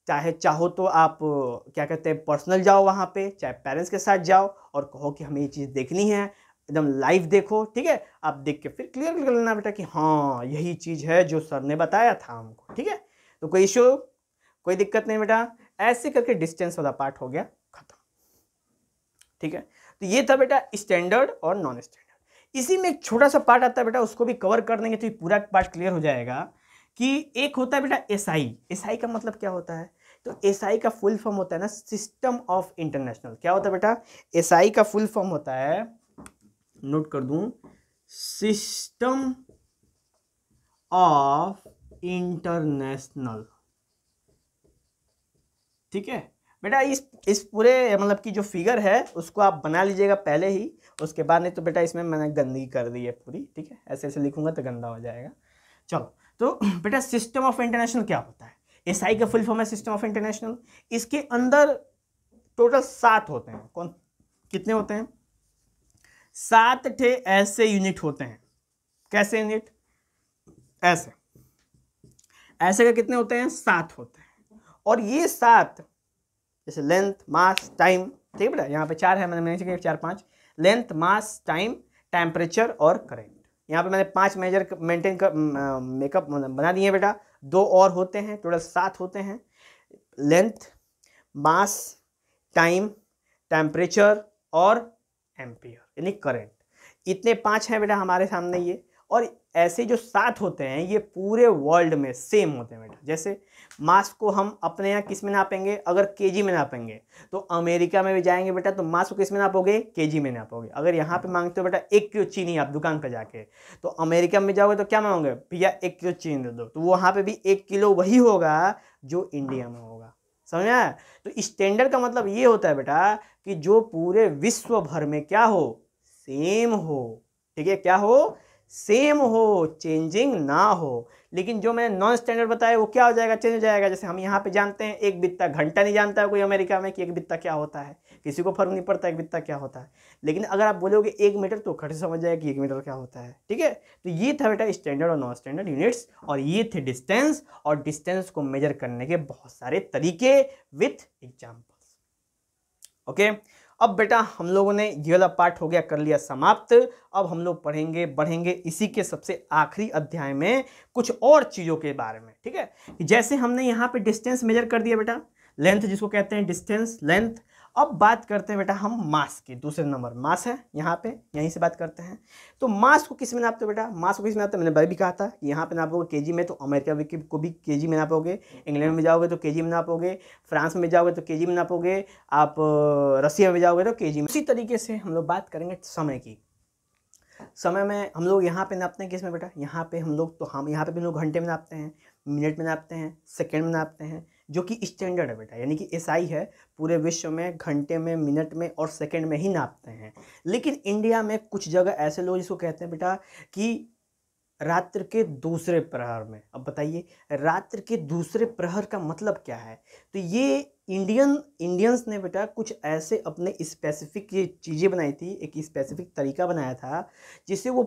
A: चाहो तो आप क्या कहते हैं पर्सनल जाओ वहाँ पे, चाहे पेरेंट्स के साथ जाओ और कहो कि हमें ये चीज़ देखनी है, एकदम लाइव देखो, ठीक है। आप देख के फिर क्लियर कर लेना बेटा कि हाँ यही चीज़ है जो सर ने बताया था हमको, ठीक है। तो कोई इशू, कोई दिक्कत नहीं बेटा। ऐसे करके डिस्टेंस वाला पार्ट हो गया खत्म, ठीक है। तो ये था बेटा स्टैंडर्ड और नॉन स्टैंडर्ड। इसी में एक छोटा सा पार्ट आता है बेटा, उसको भी कवर कर देंगे तो ये पूरा पार्ट क्लियर हो जाएगा कि एक होता है बेटा एसआई। एसआई का मतलब क्या होता है? तो एसआई का फुल फॉर्म होता है ना सिस्टम ऑफ इंटरनेशनल। क्या होता है बेटा? एसआई का फुल फॉर्म होता है, नोट कर दूं, सिस्टम ऑफ इंटरनेशनल, ठीक है बेटा। इस पूरे मतलब की जो फिगर है उसको आप बना लीजिएगा पहले ही, उसके बाद नहीं तो बेटा इसमें मैंने गंदगी कर दी है पूरी, ठीक है। ऐसे ऐसे लिखूंगा तो गंदा हो जाएगा। चलो, तो बेटा सिस्टम ऑफ इंटरनेशनल क्या होता है? एसआई का फुल फॉर्म है सिस्टम ऑफ इंटरनेशनल। इसके अंदर टोटल 7 होते हैं। कौन कितने होते हैं? 7 ठे ऐसे यूनिट होते हैं। कैसे यूनिट? ऐसे ऐसे का कितने होते हैं? 7 होते हैं। और ये 7 जैसे लेंथ, मास, टाइम, ठीक है बेटा, यहाँ पे 4 है, मैंने 4 5, लेंथ, मास, टाइम, टेम्परेचर और करंट, यहाँ पे मैंने 5 मेजर मेंटेन कर मेकअप बना दिए बेटा, 2 और होते हैं, टोटल 7 होते हैं। लेंथ, मास, टाइम, टेम्परेचर और एम्पियर यानी करंट, इतने 5 हैं बेटा हमारे सामने ये। और ऐसे जो 7 होते हैं ये पूरे वर्ल्ड में सेम होते हैं बेटा। जैसे मास को हम अपने यहाँ किस में नापेंगे, अगर केजी में नापेंगे तो अमेरिका में भी जाएंगे बेटा तो मास को किस में नापोगे, केजी में नापोगे। अगर यहाँ पे मांगते हो बेटा 1 किलो चीनी आप दुकान पर जाके, तो अमेरिका में जाओगे तो क्या मांगोगे, भैया 1 किलो चीनी दे दो, तो वहाँ पे भी 1 किलो वही होगा जो इंडिया में होगा। समझ में आया? तो स्टैंडर्ड का मतलब ये होता है बेटा कि जो पूरे विश्व भर में क्या हो, सेम हो। ठीक है, क्या हो, सेम हो, चेंजिंग ना हो। लेकिन जो मैंने नॉन स्टैंडर्ड बताया वो क्या हो जाएगा, चेंज हो जाएगा। जैसे हम यहाँ पे जानते हैं 1 बित्ता घंटा नहीं जानता है कोई अमेरिका में कि 1 बित्ता क्या होता है, किसी को फर्क नहीं पड़ता 1 बित्ता क्या होता है। लेकिन अगर आप बोलोगे 1 मीटर तो खट से समझ जाएगा कि 1 मीटर क्या होता है। ठीक है, तो ये था बेटा स्टैंडर्ड और नॉन स्टैंडर्ड यूनिट्स, और ये थे डिस्टेंस। और डिस्टेंस को मेजर करने के बहुत सारे तरीके विथ एग्जाम्पल्स। ओके, अब बेटा हम लोगों ने ये वाला पार्ट हो गया, कर लिया समाप्त। अब हम लोग बढ़ेंगे इसी के सबसे आखिरी अध्याय में कुछ और चीज़ों के बारे में। ठीक है, जैसे हमने यहाँ पे डिस्टेंस मेजर कर दिया बेटा, लेंथ जिसको कहते हैं डिस्टेंस, लेंथ। अब बात करते हैं बेटा हम मास की, दूसरे नंबर मास है यहाँ पे, यहीं से बात करते हैं। तो मास को किस में नापते हो बेटा, मास को किस में नापते हैं, मैंने भाई भी कहा था कि यहाँ पे नापोगे केजी में, तो अमेरिका को भी केजी में नापोगे, इंग्लैंड में जाओगे तो केजी में नापोगे, फ्रांस में जाओगे तो केजी में नापोगे, आप रसिया में जाओगे तो केजी में। उसी तरीके से हम लोग बात करेंगे समय की। समय में हम लोग यहाँ पे नापते हैं किस में बेटा, यहाँ पे हम लोग, तो हम यहाँ पे भी हम लोग घंटे में नापते हैं, मिनट में नापते हैं, सेकेंड में नापते हैं, जो कि स्टैंडर्ड है बेटा, यानी कि एसआई है। पूरे विश्व में घंटे में, मिनट में और सेकंड में ही नापते हैं। लेकिन इंडिया में कुछ जगह ऐसे लोग जिसको कहते हैं बेटा कि रात्र के दूसरे प्रहर में। अब बताइए रात्र के दूसरे प्रहर का मतलब क्या है। तो ये इंडियंस ने बेटा कुछ ऐसे अपने स्पेसिफिक ये चीज़ें बनाई थी, एक स्पेसिफिक तरीका बनाया था जिससे वो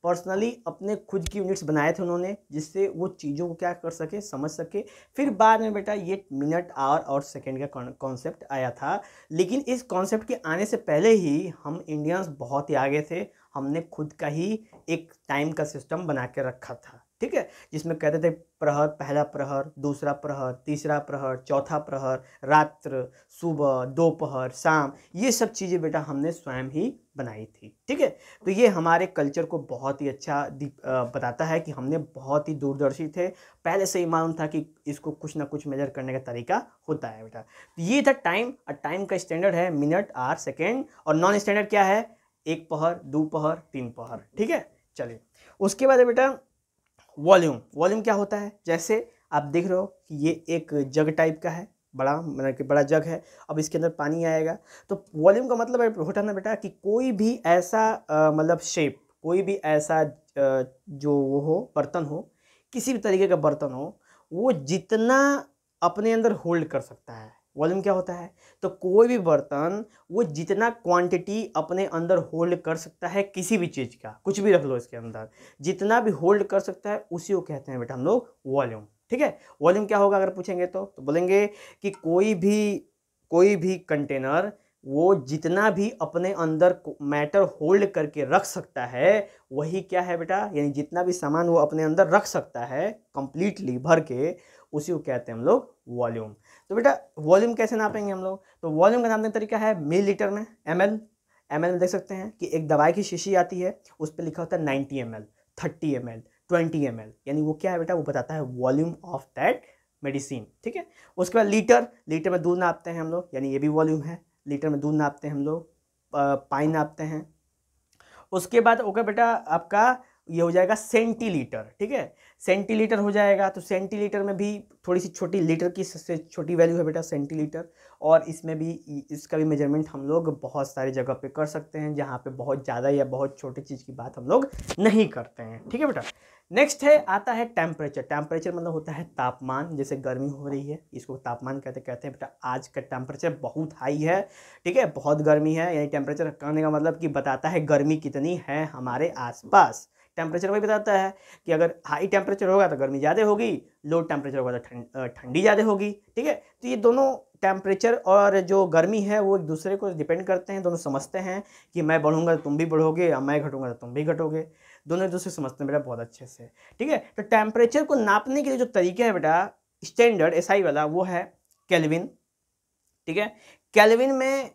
A: पर्सनली अपने खुद की यूनिट्स बनाए थे उन्होंने, जिससे वो चीज़ों को क्या कर सके, समझ सके। फिर बाद में बेटा ये मिनट, आवर और सेकंड का कॉन्सेप्ट आया था। लेकिन इस कॉन्सेप्ट के आने से पहले ही हम इंडियंस बहुत ही आगे थे, हमने खुद का ही एक टाइम का सिस्टम बना के रखा था। ठीक है, जिसमें कहते थे प्रहर, पहला प्रहर, दूसरा प्रहर, तीसरा प्रहर, चौथा प्रहर, रात्र, सुबह, दोपहर, शाम, ये सब चीज़ें बेटा हमने स्वयं ही बनाई थी। ठीक है, तो ये हमारे कल्चर को बहुत ही अच्छा बताता है कि हमने बहुत ही दूरदर्शी थे, पहले से ही मालूम था कि इसको कुछ ना कुछ मेजर करने का तरीका होता है बेटा। तो ये था टाइम, और टाइम का स्टैंडर्ड है मिनट, आवर, सेकेंड, और नॉन स्टैंडर्ड क्या है, 1 पहर, 2 पहर, 3 पहर। ठीक है, चलिए उसके बाद है बेटा वॉल्यूम क्या होता है। जैसे आप देख रहे हो कि ये एक जग टाइप का है, बड़ा मतलब कि बड़ा जग है, अब इसके अंदर पानी आएगा। तो वॉल्यूम का मतलब होता है ना बेटा कि कोई भी ऐसा मतलब शेप, कोई भी ऐसा जो वो हो, बर्तन हो, किसी भी तरीके का बर्तन हो, वो जितना अपने अंदर होल्ड कर सकता है, वॉल्यूम क्या होता है। तो कोई भी बर्तन वो जितना क्वांटिटी अपने अंदर होल्ड कर सकता है, किसी भी चीज़ का, कुछ भी रख लो इसके अंदर, जितना भी होल्ड कर सकता है उसी को कहते हैं बेटा हम लोग वॉल्यूम। ठीक है, वॉल्यूम क्या होगा अगर पूछेंगे तो बोलेंगे कि कोई भी कंटेनर वो जितना भी अपने अंदर मैटर होल्ड करके रख सकता है, वही क्या है बेटा, यानी जितना भी सामान वो अपने अंदर रख सकता है कंप्लीटली भर के, उसी को कहते हैं हम लोग वॉल्यूम। तो बेटा वॉल्यूम कैसे नापेंगे हम लोग, तो वॉल्यूम का नापने का तरीका है मिलीलीटर में, एमएल में देख सकते हैं कि एक दवाई की शीशी आती है, उस पर लिखा होता है 90 ml, 30 ml, 20 ml, यानी वो क्या है बेटा, वो बताता है वॉल्यूम ऑफ दैट मेडिसिन। ठीक है, उसके बाद लीटर में दूध नापते हैं हम लोग, यानी ये भी वॉल्यूम है, लीटर में दूध नापते हैं हम लोग, पानी नापते हैं। उसके बाद ओके बेटा आपका ये हो जाएगा सेंटीलीटर। ठीक है, सेंटीलीटर हो जाएगा, तो सेंटीलीटर में भी थोड़ी सी छोटी, लीटर की सबसे छोटी वैल्यू है बेटा सेंटीलीटर। और इसमें भी इसका भी मेजरमेंट हम लोग बहुत सारी जगह पे कर सकते हैं, जहाँ पे बहुत ज़्यादा या बहुत छोटी चीज़ की बात हम लोग नहीं करते हैं। ठीक है बेटा, नेक्स्ट है आता है टेम्परेचर। टेम्परेचर मतलब होता है तापमान, जैसे गर्मी हो रही है इसको तापमान कहते हैं बेटा आज का टेम्परेचर बहुत हाई है। ठीक है, बहुत गर्मी है, यानी टेम्परेचर कहने का मतलब कि बताता है गर्मी कितनी है हमारे आसपास। टेम्परेचर वही बताता है कि अगर हाई टेम्परेचर होगा तो गर्मी ज़्यादा होगी, लो टेम्परेचर होगा तो ठंडी ज़्यादा होगी। ठीक है, तो ये दोनों टेम्परेचर और जो गर्मी है वो एक दूसरे को डिपेंड करते हैं, दोनों समझते हैं कि मैं बढ़ूंगा तो तुम भी बढ़ोगे, या मैं घटूंगा तो तुम भी घटोगे। दोनों एक दूसरे समझते हैं बेटा बहुत अच्छे से, ठीक है। तो टेम्परेचर को नापने के लिए जो तरीका है बेटा स्टैंडर्ड एसआई वाला, वो है केल्विन, ठीक है। केल्विन में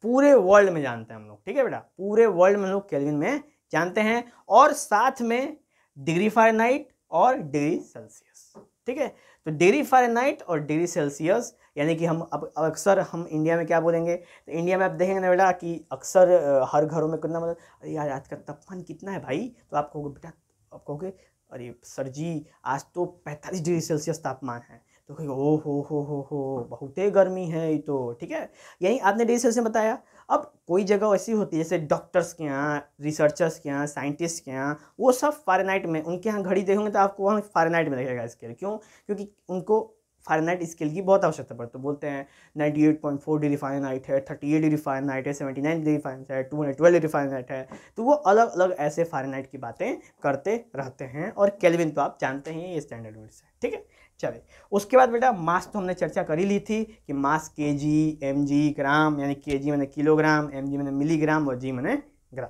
A: पूरे वर्ल्ड में जानते हैं हम लोग, ठीक है बेटा, पूरे वर्ल्ड में हम लोग केल्विन में जानते हैं, और साथ में डिग्री फ़ारेनहाइट और डिग्री सेल्सियस, ठीक है। तो डिग्री फ़ारेनहाइट और डिग्री सेल्सियस, यानी कि हम अब अक्सर हम इंडिया में क्या बोलेंगे, तो इंडिया में आप देखेंगे ना बेटा कि अक्सर हर घरों में कितना, मतलब अरे यार आज का तापमान कितना है भाई, तो आप कहोगे बेटा, आप कहोगे अरे सर जी आज तो 45 डिग्री सेल्सियस तापमान है, तो कहेगा ओ हो बहुत ही गर्मी है ये तो, ठीक है। यही आपने डिग्री सेल्सियस बताया। अब कोई जगह ऐसी होती है जैसे डॉक्टर्स के यहाँ, रिसर्चर्स के यहाँ, साइंटिस्ट के यहाँ, वो सब फ़ारेनहाइट में, उनके यहाँ घड़ी देखोगे तो आपको वहाँ फ़ारेनहाइट में दिखेगा स्केल। क्यों? क्योंकि उनको फ़ारेनहाइट स्केल की बहुत आवश्यकता पड़ती है। तो बोलते हैं 98.4 डिग्री फ़ारेनहाइट है, 38 डिग्री फ़ारेनहाइट है, 79 डिग्री फ़ारेनहाइट है, 212 डिग्री फ़ारेनहाइट है। तो वो अलग अलग ऐसे फ़ारेनहाइट की बातें करते रहते हैं, और केल्विन तो आप जानते हैं ये स्टैंडर्ड यूनिट्स है, ठीक है। चलिए उसके बाद बेटा मास तो हमने चर्चा कर ही ली थी कि मास केजी, एमजी, ग्राम, यानी केजी मैंने किलोग्राम, एमजी मैंने मिलीग्राम, और जी मैंने ग्राम।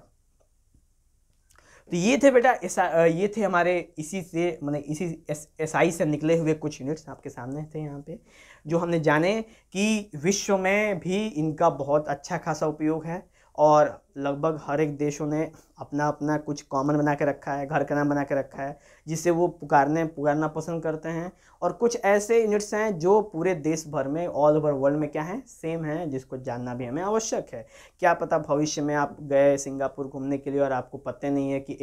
A: तो ये थे बेटा ये थे हमारे इसी से मैंने इसी एसआई से निकले हुए कुछ यूनिट्स आपके सामने थे यहाँ पे, जो हमने जाने कि विश्व में भी इनका बहुत अच्छा खासा उपयोग है, और लगभग हर एक देशों ने अपना अपना कुछ कॉमन बना के रखा है, घर का नाम बना के रखा है, जिससे वो पुकारना पसंद करते हैं। और कुछ ऐसे यूनिट्स हैं जो पूरे देश भर में, ऑल ओवर वर्ल्ड में क्या है, सेम है, जिसको जानना भी हमें आवश्यक है। क्या पता भविष्य में आप गए सिंगापुर घूमने के लिए और आपको पता नहीं है कि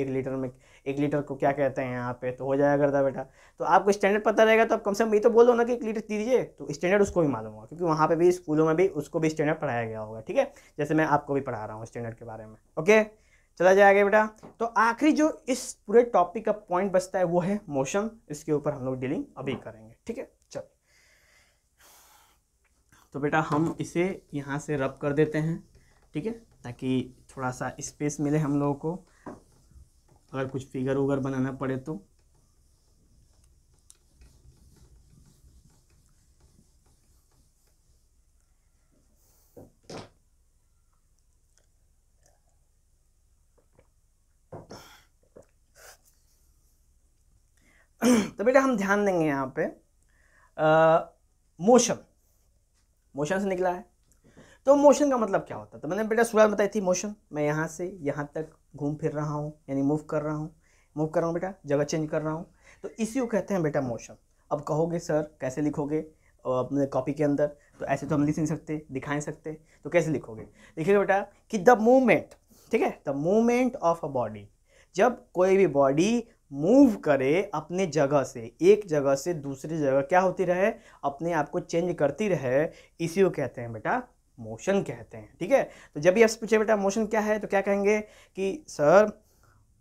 A: 1 लीटर को क्या कहते हैं यहाँ पे, तो हो जाएगा करता बेटा। तो आपको स्टैंडर्ड पता रहेगा तो आप कम से कम ये तो बोलो ना कि 1 लीटर दीजिए, तो स्टैंडर्ड उसको भी मालूम होगा, क्योंकि वहाँ पे भी स्कूलों में भी उसको भी स्टैंडर्ड पढ़ाया गया होगा, ठीक है। जैसे मैं आपको भी पढ़ा रहा हूँ स्टैंडर्ड के बारे में, ओके। चला जाएगा बेटा। तो आखिरी जो इस पूरे टॉपिक का पॉइंट बचता है वो है मोशन। इसके ऊपर हम लोग डीलिंग अभी करेंगे, ठीक है। चल तो बेटा हम इसे यहाँ से रब कर देते हैं, ठीक है, ताकि थोड़ा सा स्पेस मिले हम लोगों को, अगर कुछ फिगर उगर बनाना पड़े तो। तो बेटा हम ध्यान देंगे यहाँ पे मोशन से निकला है। तो मोशन का मतलब क्या होता है, तो मैंने बेटा शुरुआत बताई थी, मोशन मैं यहाँ से यहाँ तक घूम फिर रहा हूँ, यानी मूव कर रहा हूँ बेटा, जगह चेंज कर रहा हूँ, तो इसी को कहते हैं बेटा मोशन। अब कहोगे सर कैसे लिखोगे अपने कॉपी के अंदर, तो ऐसे तो हम लिख नहीं सकते, दिखा नहीं सकते, तो कैसे लिखोगे, देखिएगा बेटा कि द मूवमेंट, ठीक है, the movement of a body, जब कोई भी बॉडी मूव करे अपने जगह से, एक जगह से दूसरी जगह क्या होती रहे, अपने आप को चेंज करती रहे, इसी को कहते हैं बेटा मोशन कहते हैं, ठीक है। तो जब भी आपसे पूछे बेटा मोशन क्या है, तो क्या कहेंगे कि sir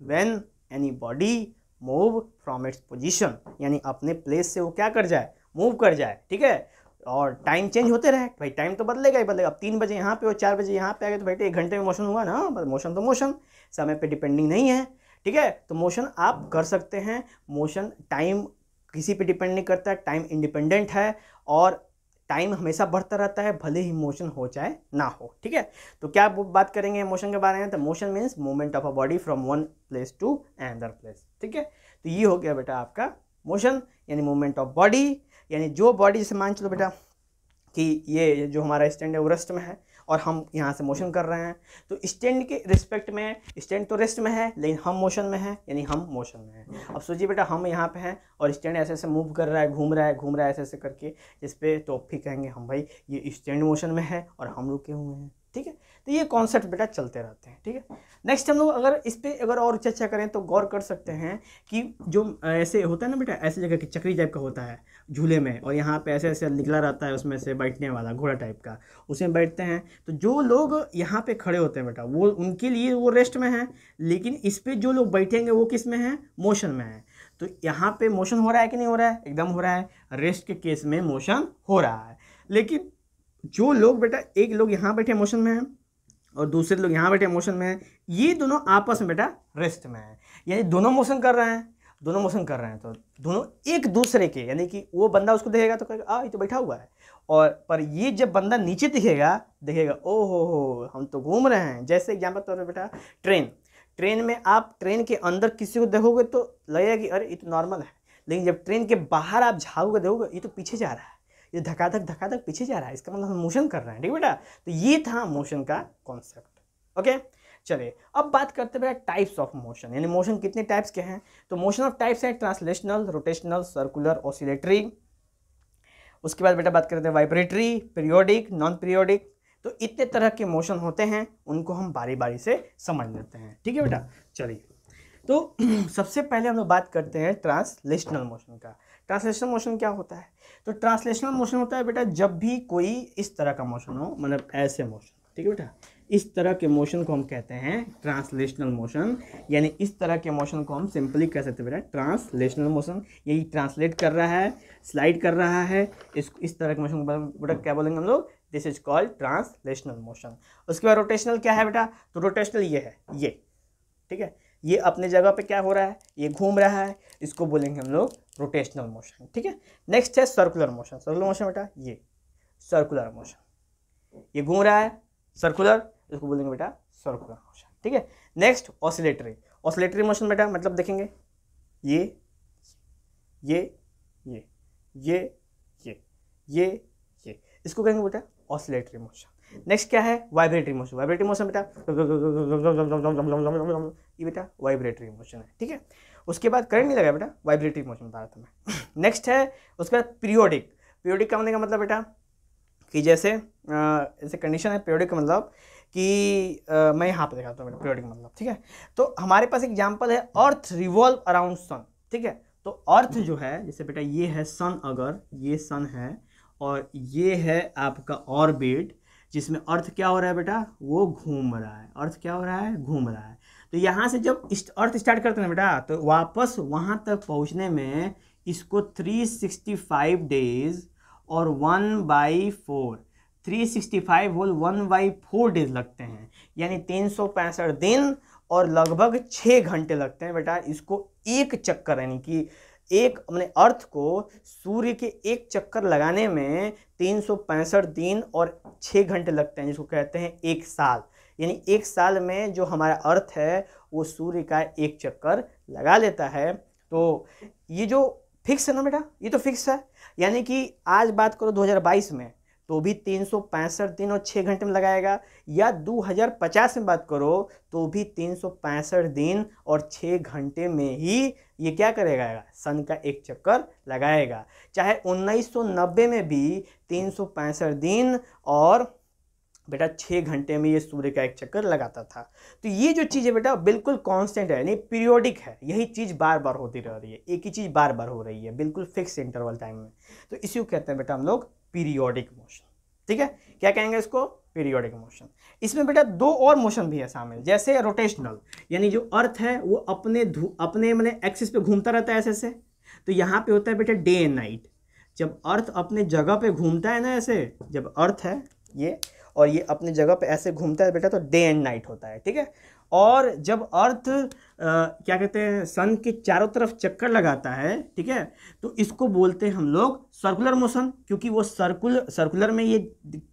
A: when any body move from its position, यानी अपने प्लेस से वो क्या कर जाए, मूव कर जाए, ठीक है, और टाइम चेंज होते रहे, भाई टाइम तो बदलेगा ही बदलेगा। अब 3 बजे यहाँ पे और 4 बजे यहाँ पे आ गए, तो भाई 1 घंटे में मोशन हुआ ना, मोशन तो मोशन समय पे डिपेंडिंग नहीं है, ठीक है। तो मोशन आप कर सकते हैं, मोशन टाइम किसी पे डिपेंड नहीं करता, टाइम इंडिपेंडेंट है, और टाइम हमेशा बढ़ता रहता है, भले ही मोशन हो चाहे ना हो, ठीक है। तो क्या बात करेंगे मोशन के बारे में, तो motion means movement of a body from one place to another place, ठीक है। तो ये हो गया बेटा आपका मोशन, यानी मूवमेंट ऑफ बॉडी, यानी जो बॉडी, जैसे मान चलो बेटा कि ये जो हमारा स्टैंड है वो रेस्ट में है, और हम यहाँ से मोशन कर रहे हैं, तो स्टैंड के रिस्पेक्ट में, स्टैंड तो रेस्ट में है लेकिन हम मोशन में है, यानी हम मोशन में है। अब सोचिए बेटा हम यहाँ पे हैं और स्टैंड ऐसे ऐसे मूव कर रहा है, घूम रहा है ऐसे ऐसे करके इस पर, तो फिर कहेंगे हम भाई ये स्टैंड मोशन में है और हम रुके हुए हैं, ठीक है। तो ये कॉन्सेप्ट बेटा चलते रहते हैं, ठीक है। नेक्स्ट हम लोग अगर इस पर अगर और चर्चा करें तो गौर कर सकते हैं कि जो ऐसे होता है ना बेटा, ऐसे जगह की चक्री टाइप का होता है झूले में, और यहाँ पे ऐसे ऐसे निकला रहता है उसमें से बैठने वाला घोड़ा टाइप का, उसमें बैठते हैं। तो जो लोग यहाँ पे खड़े होते हैं बेटा, वो उनके लिए वो रेस्ट में है, लेकिन इस पर जो लोग बैठेंगे वो किस में है, मोशन में है। तो यहाँ पे मोशन हो रहा है कि नहीं हो रहा है, एकदम हो रहा है, रेस्ट के केस में मोशन हो रहा है। लेकिन जो लोग बेटा, एक लोग यहाँ बैठे मोशन में है और दूसरे लोग यहाँ बैठे मोशन में है, ये दोनों आपस में बेटा रेस्ट में है, यानी दोनों मोशन कर रहे हैं, तो दोनों एक दूसरे के, यानी कि वो बंदा उसको देखेगा तो कहेगा ये तो बैठा हुआ है, और पर ये जब बंदा नीचे देखेगा ओ हो हम तो घूम रहे हैं। जैसे एग्जाम्पल तौर पर बेटा ट्रेन में आप ट्रेन के अंदर किसी को देखोगे तो लगेगा कि अरे ये तो नॉर्मल है, लेकिन जब ट्रेन के बाहर आप झाओगे देखोगे ये तो पीछे जा रहा है, ये धकाधक पीछे जा रहा है, इसका मतलब हम मोशन कर रहे हैं। ठीक है बेटा, तो ये था मोशन का कॉन्सेप्ट। ओके, चलिए अब बात करते हैं बेटा टाइप्स ऑफ मोशन, यानी मोशन कितने टाइप्स के हैं। तो मोशन ऑफ टाइप्स है ट्रांसलेशनल, रोटेशनल, सर्कुलर, ऑसिलेटरी। उसके बाद बेटा बात करते हैं वाइब्रेटरी, पीरियोडिक, नॉन पीरियोडिक। तो इतने तरह के मोशन होते हैं, उनको हम बारी बारी से समझ लेते हैं। ठीक है बेटा, चलिए तो सबसे पहले हम लोग बात करते हैं ट्रांसलेशनल मोशन का। ट्रांसलेशनल मोशन क्या होता है? तो ट्रांसलेशनल मोशन होता है बेटा जब भी कोई इस तरह का मोशन हो, मतलब ऐसे मोशन। ठीक है बेटा, इस तरह के मोशन को हम कहते हैं ट्रांसलेशनल मोशन, यानी इस तरह के मोशन को हम सिंपली कह सकते हैं बेटा ट्रांसलेशनल मोशन। यही ट्रांसलेट कर रहा है, स्लाइड कर रहा है, इस तरह के मोशन को बेटा क्या बोलेंगे हम लोग? This is called translational motion. उसके बाद रोटेशनल क्या है बेटा? तो रोटेशनल ये है, ये ठीक है, ये अपने जगह पे क्या हो रहा है, ये घूम रहा है, इसको बोलेंगे हम लोग रोटेशनल मोशन। ठीक है, नेक्स्ट है सर्कुलर मोशन। सर्कुलर मोशन बेटा ये सर्कुलर मोशन, ये घूम रहा है सर्कुलर, इसको बोलेंगे बेटा सर्कुलर मोशन। ठीक है, नेक्स्ट ऑसिलेटरी। ऑसिलेटरी मोशन बेटा मतलब देखेंगे ये ये ये ये ये ये ये, इसको कहेंगे बेटा ऑसिलेटरी मोशन। नेक्स्ट क्या है? Vibratory motion. वाइब्रेटरी मोशन बेटा ये बेटा वाइब्रेटरी मोशन है। ठीक है, उसके बाद करंट नहीं लगा बेटा, वाइब्रेटरी मोशन बता रहा था मैं। नेक्स्ट है उसके बाद पीरियोडिक। पीरियोडिक का होने का मतलब बेटा कि जैसे ऐसे कंडीशन है पीरियोडिक का मतलब कि मैं यहाँ पे दिखाता हूँ पीरियोडिक मतलब। ठीक है, तो हमारे पास एग्जांपल है अर्थ रिवॉल्व अराउंड सन। ठीक है, तो अर्थ जो है, जैसे बेटा ये है सन, अगर ये सन है और ये है आपका ऑर्बिट, जिसमें अर्थ क्या हो रहा है बेटा? वो घूम रहा है। अर्थ क्या हो रहा है? घूम रहा है। तो यहाँ से जब अर्थ स्टार्ट करते हैं बेटा, तो वापस वहाँ तक पहुँचने में इसको 365 डेज और 1/4 365 होल 1/4 डेज लगते हैं, यानी 365 दिन और लगभग 6 घंटे लगते हैं बेटा इसको एक चक्कर, यानी कि एक अपने अर्थ को सूर्य के एक चक्कर लगाने में 365 दिन और 6 घंटे लगते हैं, जिसको कहते हैं एक साल। यानी एक साल में जो हमारा अर्थ है वो सूर्य का एक चक्कर लगा लेता है। तो ये जो फिक्स है ना बेटा, ये तो फिक्स है, यानी कि आज बात करो 2022 में तो भी 365 दिन और 6 घंटे में लगाएगा, या 2050 में बात करो तो भी 365 दिन और 6 घंटे में ही ये क्या करेगा? सन का एक चक्कर लगाएगा। चाहे 1990 में भी 365 दिन और बेटा 6 घंटे में ये सूर्य का एक चक्कर लगाता था। तो ये जो चीज़ है बेटा बिल्कुल कांस्टेंट है, यानी पीरियोडिक है, यही चीज़ बार बार होती रह रही है, एक ही चीज़ बार बार हो रही है, बिल्कुल फिक्स इंटरवल टाइम में। तो इसी को कहते हैं बेटा हम लोग पीरियोडिक मोशन। ठीक है, क्या कहेंगे इसको? Periodic motion. इसमें बेटा दो और मोशन भी है शामिल, जैसे रोटेशनल, यानी जो अर्थ है वो अपने मैंने एक्सिस पे घूमता रहता है ऐसे से। तो यहाँ पे होता है बेटा डे एंड नाइट। जब अर्थ अपने जगह पे घूमता है ना ऐसे, जब अर्थ है ये और ये अपनी जगह पे ऐसे घूमता है बेटा, तो डे एंड नाइट होता है। ठीक है, और जब अर्थ क्या कहते हैं सन के चारों तरफ चक्कर लगाता है, ठीक है, तो इसको बोलते हैं हम लोग सर्कुलर मोशन, क्योंकि वो सर्कुलर में ये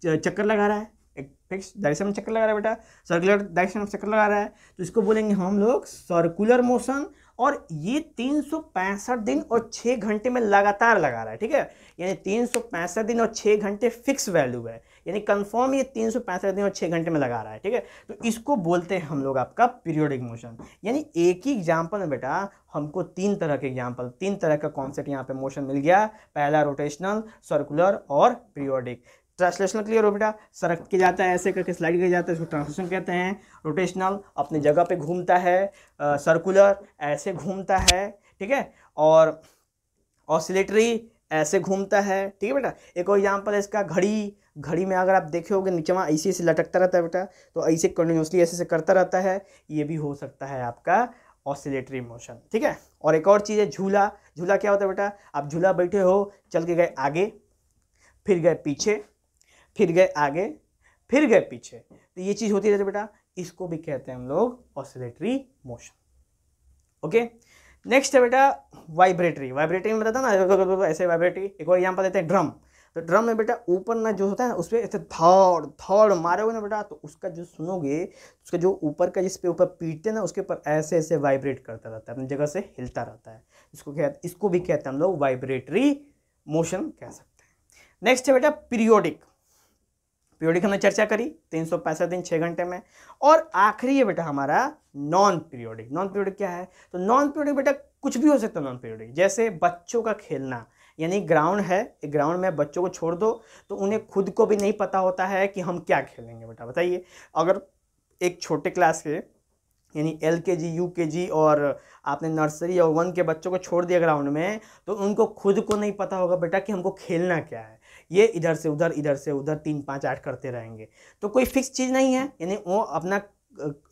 A: चक्कर लगा रहा है, एक फिक्स डायरेक्शन में चक्कर लगा रहा है बेटा, सर्कुलर डायरेक्शन में चक्कर लगा रहा है, तो इसको बोलेंगे हम लोग सर्कुलर मोशन। और ये 365 दिन और 6 घंटे में लगातार लगा रहा है। ठीक है, यानी 365 दिन और 6 घंटे फिक्स वैल्यू है, यानी कंफर्म ये 365 दिन और 6 घंटे में लगा रहा है। ठीक है, तो इसको बोलते हैं हम लोग आपका पीरियोडिक मोशन। यानी एक ही एग्जाम्पल में बेटा हमको 3 तरह के एग्जाम्पल, 3 तरह का कॉन्सेप्ट यहाँ पे मोशन मिल गया। पहला रोटेशनल, सर्कुलर और पीरियोडिक। ट्रांसलेशनल क्लियर हो बेटा, सरक के जाता है ऐसे करके, स्लाइड कर जाता है, इसको ट्रांसलेशन कहते हैं। रोटेशनल अपनी जगह पे घूमता है, सर्कुलर ऐसे घूमता है, ठीक है, और ऑसिलेटरी ऐसे घूमता है। ठीक है बेटा, एक और एग्जांपल है इसका घड़ी। घड़ी में अगर आप देखे होगे नीचवा ऐसे ऐसे लटकता रहता है बेटा, तो ऐसे कंटिन्यूसली ऐसे करता रहता है, ये भी हो सकता है आपका ऑसिलेटरी मोशन। ठीक है, और एक और चीज़ है झूला। झूला क्या होता है बेटा? आप झूला बैठे हो, चल के गए आगे, फिर गए पीछे, फिर गए आगे, फिर गए पीछे, तो ये चीज़ होती रहती है बेटा, इसको भी कहते हैं हम लोग ऑसिलेटरी मोशन। ओके, नेक्स्ट है बेटा वाइब्रेटरी। वाइब्रेटरी में बताता ना ऐसे वाइब्रेटरी। एक और एग्जांपल देते हैं ड्रम। तो ड्रम में बेटा ऊपर ना जो होता है ना उस पर ऐसे धड़ धड़ मारोगे ना बेटा, तो उसका जो सुनोगे, उसका जो ऊपर का जिस पे ऊपर पीटते ना उसके ऊपर ऐसे ऐसे वाइब्रेट करता रहता है, अपनी जगह से हिलता रहता है। इसको भी कहते हैं हम लोग वाइब्रेटरी मोशन कह सकते हैं। नेक्स्ट है बेटा पीरियोडिक। पीरियोडिक हमने चर्चा करी 365 दिन 6 घंटे में। और आखिरी है बेटा हमारा नॉन पीरियोडिक। नॉन पीरियोडिक क्या है? तो नॉन पीरियोडिक बेटा कुछ भी हो सकता है नॉन पीरियोडिक, जैसे बच्चों का खेलना, यानी ग्राउंड है, ग्राउंड में बच्चों को छोड़ दो तो उन्हें खुद को भी नहीं पता होता है कि हम क्या खेलेंगे। बेटा बताइए, अगर एक छोटे क्लास के यानी LKG UKG और आपने नर्सरी और 1 के बच्चों को छोड़ दिया ग्राउंड में, तो उनको खुद को नहीं पता होगा बेटा कि हमको खेलना क्या है। ये इधर से उधर 3 5 8 करते रहेंगे, तो कोई फिक्स चीज़ नहीं है। यानी वो अपना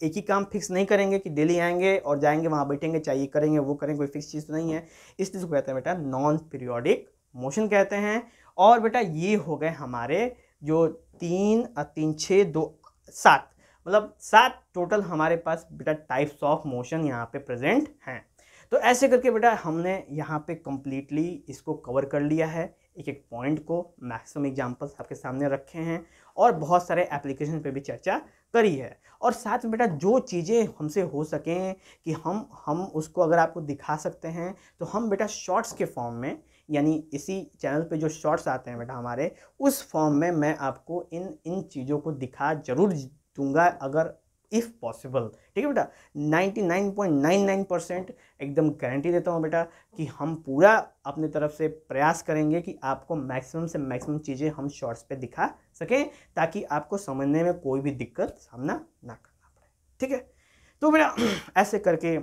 A: एक ही काम फिक्स नहीं करेंगे कि डेली आएंगे और जाएंगे वहाँ बैठेंगे, चाहिए करेंगे वो करेंगे, कोई फिक्स चीज़ तो नहीं है। इस चीज़ को कहते हैं बेटा नॉन पीरियोडिक मोशन कहते हैं। और बेटा ये हो गए हमारे जो 3 3 6 2 7, मतलब 7 टोटल हमारे पास बेटा टाइप्स ऑफ मोशन यहाँ पे प्रेजेंट हैं। तो ऐसे करके बेटा हमने यहाँ पे कंप्लीटली इसको कवर कर लिया है, एक एक पॉइंट को, मैक्सिमम एग्जांपल्स आपके सामने रखे हैं और बहुत सारे एप्लीकेशन पे भी चर्चा करी है। और साथ में बेटा जो चीज़ें हमसे हो सकें कि हम उसको अगर आपको दिखा सकते हैं, तो हम बेटा शॉर्ट्स के फॉर्म में, यानी इसी चैनल पे जो शॉर्ट्स आते हैं बेटा हमारे, उस फॉर्म में मैं आपको इन चीज़ों को दिखा जरूर दूंगा, अगर इफ़ पॉसिबल। ठीक है बेटा, 99.99% एकदम गारंटी देता हूँ बेटा कि हम पूरा अपने तरफ से प्रयास करेंगे कि आपको मैक्सिमम से मैक्सिमम चीज़ें हम शॉर्ट्स पे दिखा सकें, ताकि आपको समझने में कोई भी दिक्कत सामना ना करना पड़े। ठीक है, तो बेटा ऐसे करके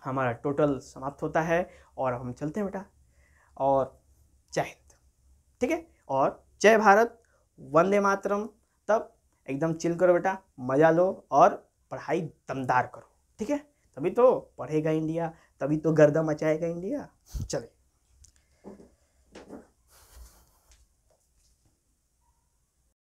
A: हमारा टोटल समाप्त होता है और हम चलते हैं बेटा। और जय हिंद। ठीक है, और जय भारत, वंदे मातरम। तब एकदम चिल करो बेटा, मजा लो और पढ़ाई दमदार करो। ठीक है, तभी तो पढ़ेगा इंडिया, तभी तो गर्दा मचाएगा इंडिया। चलिए।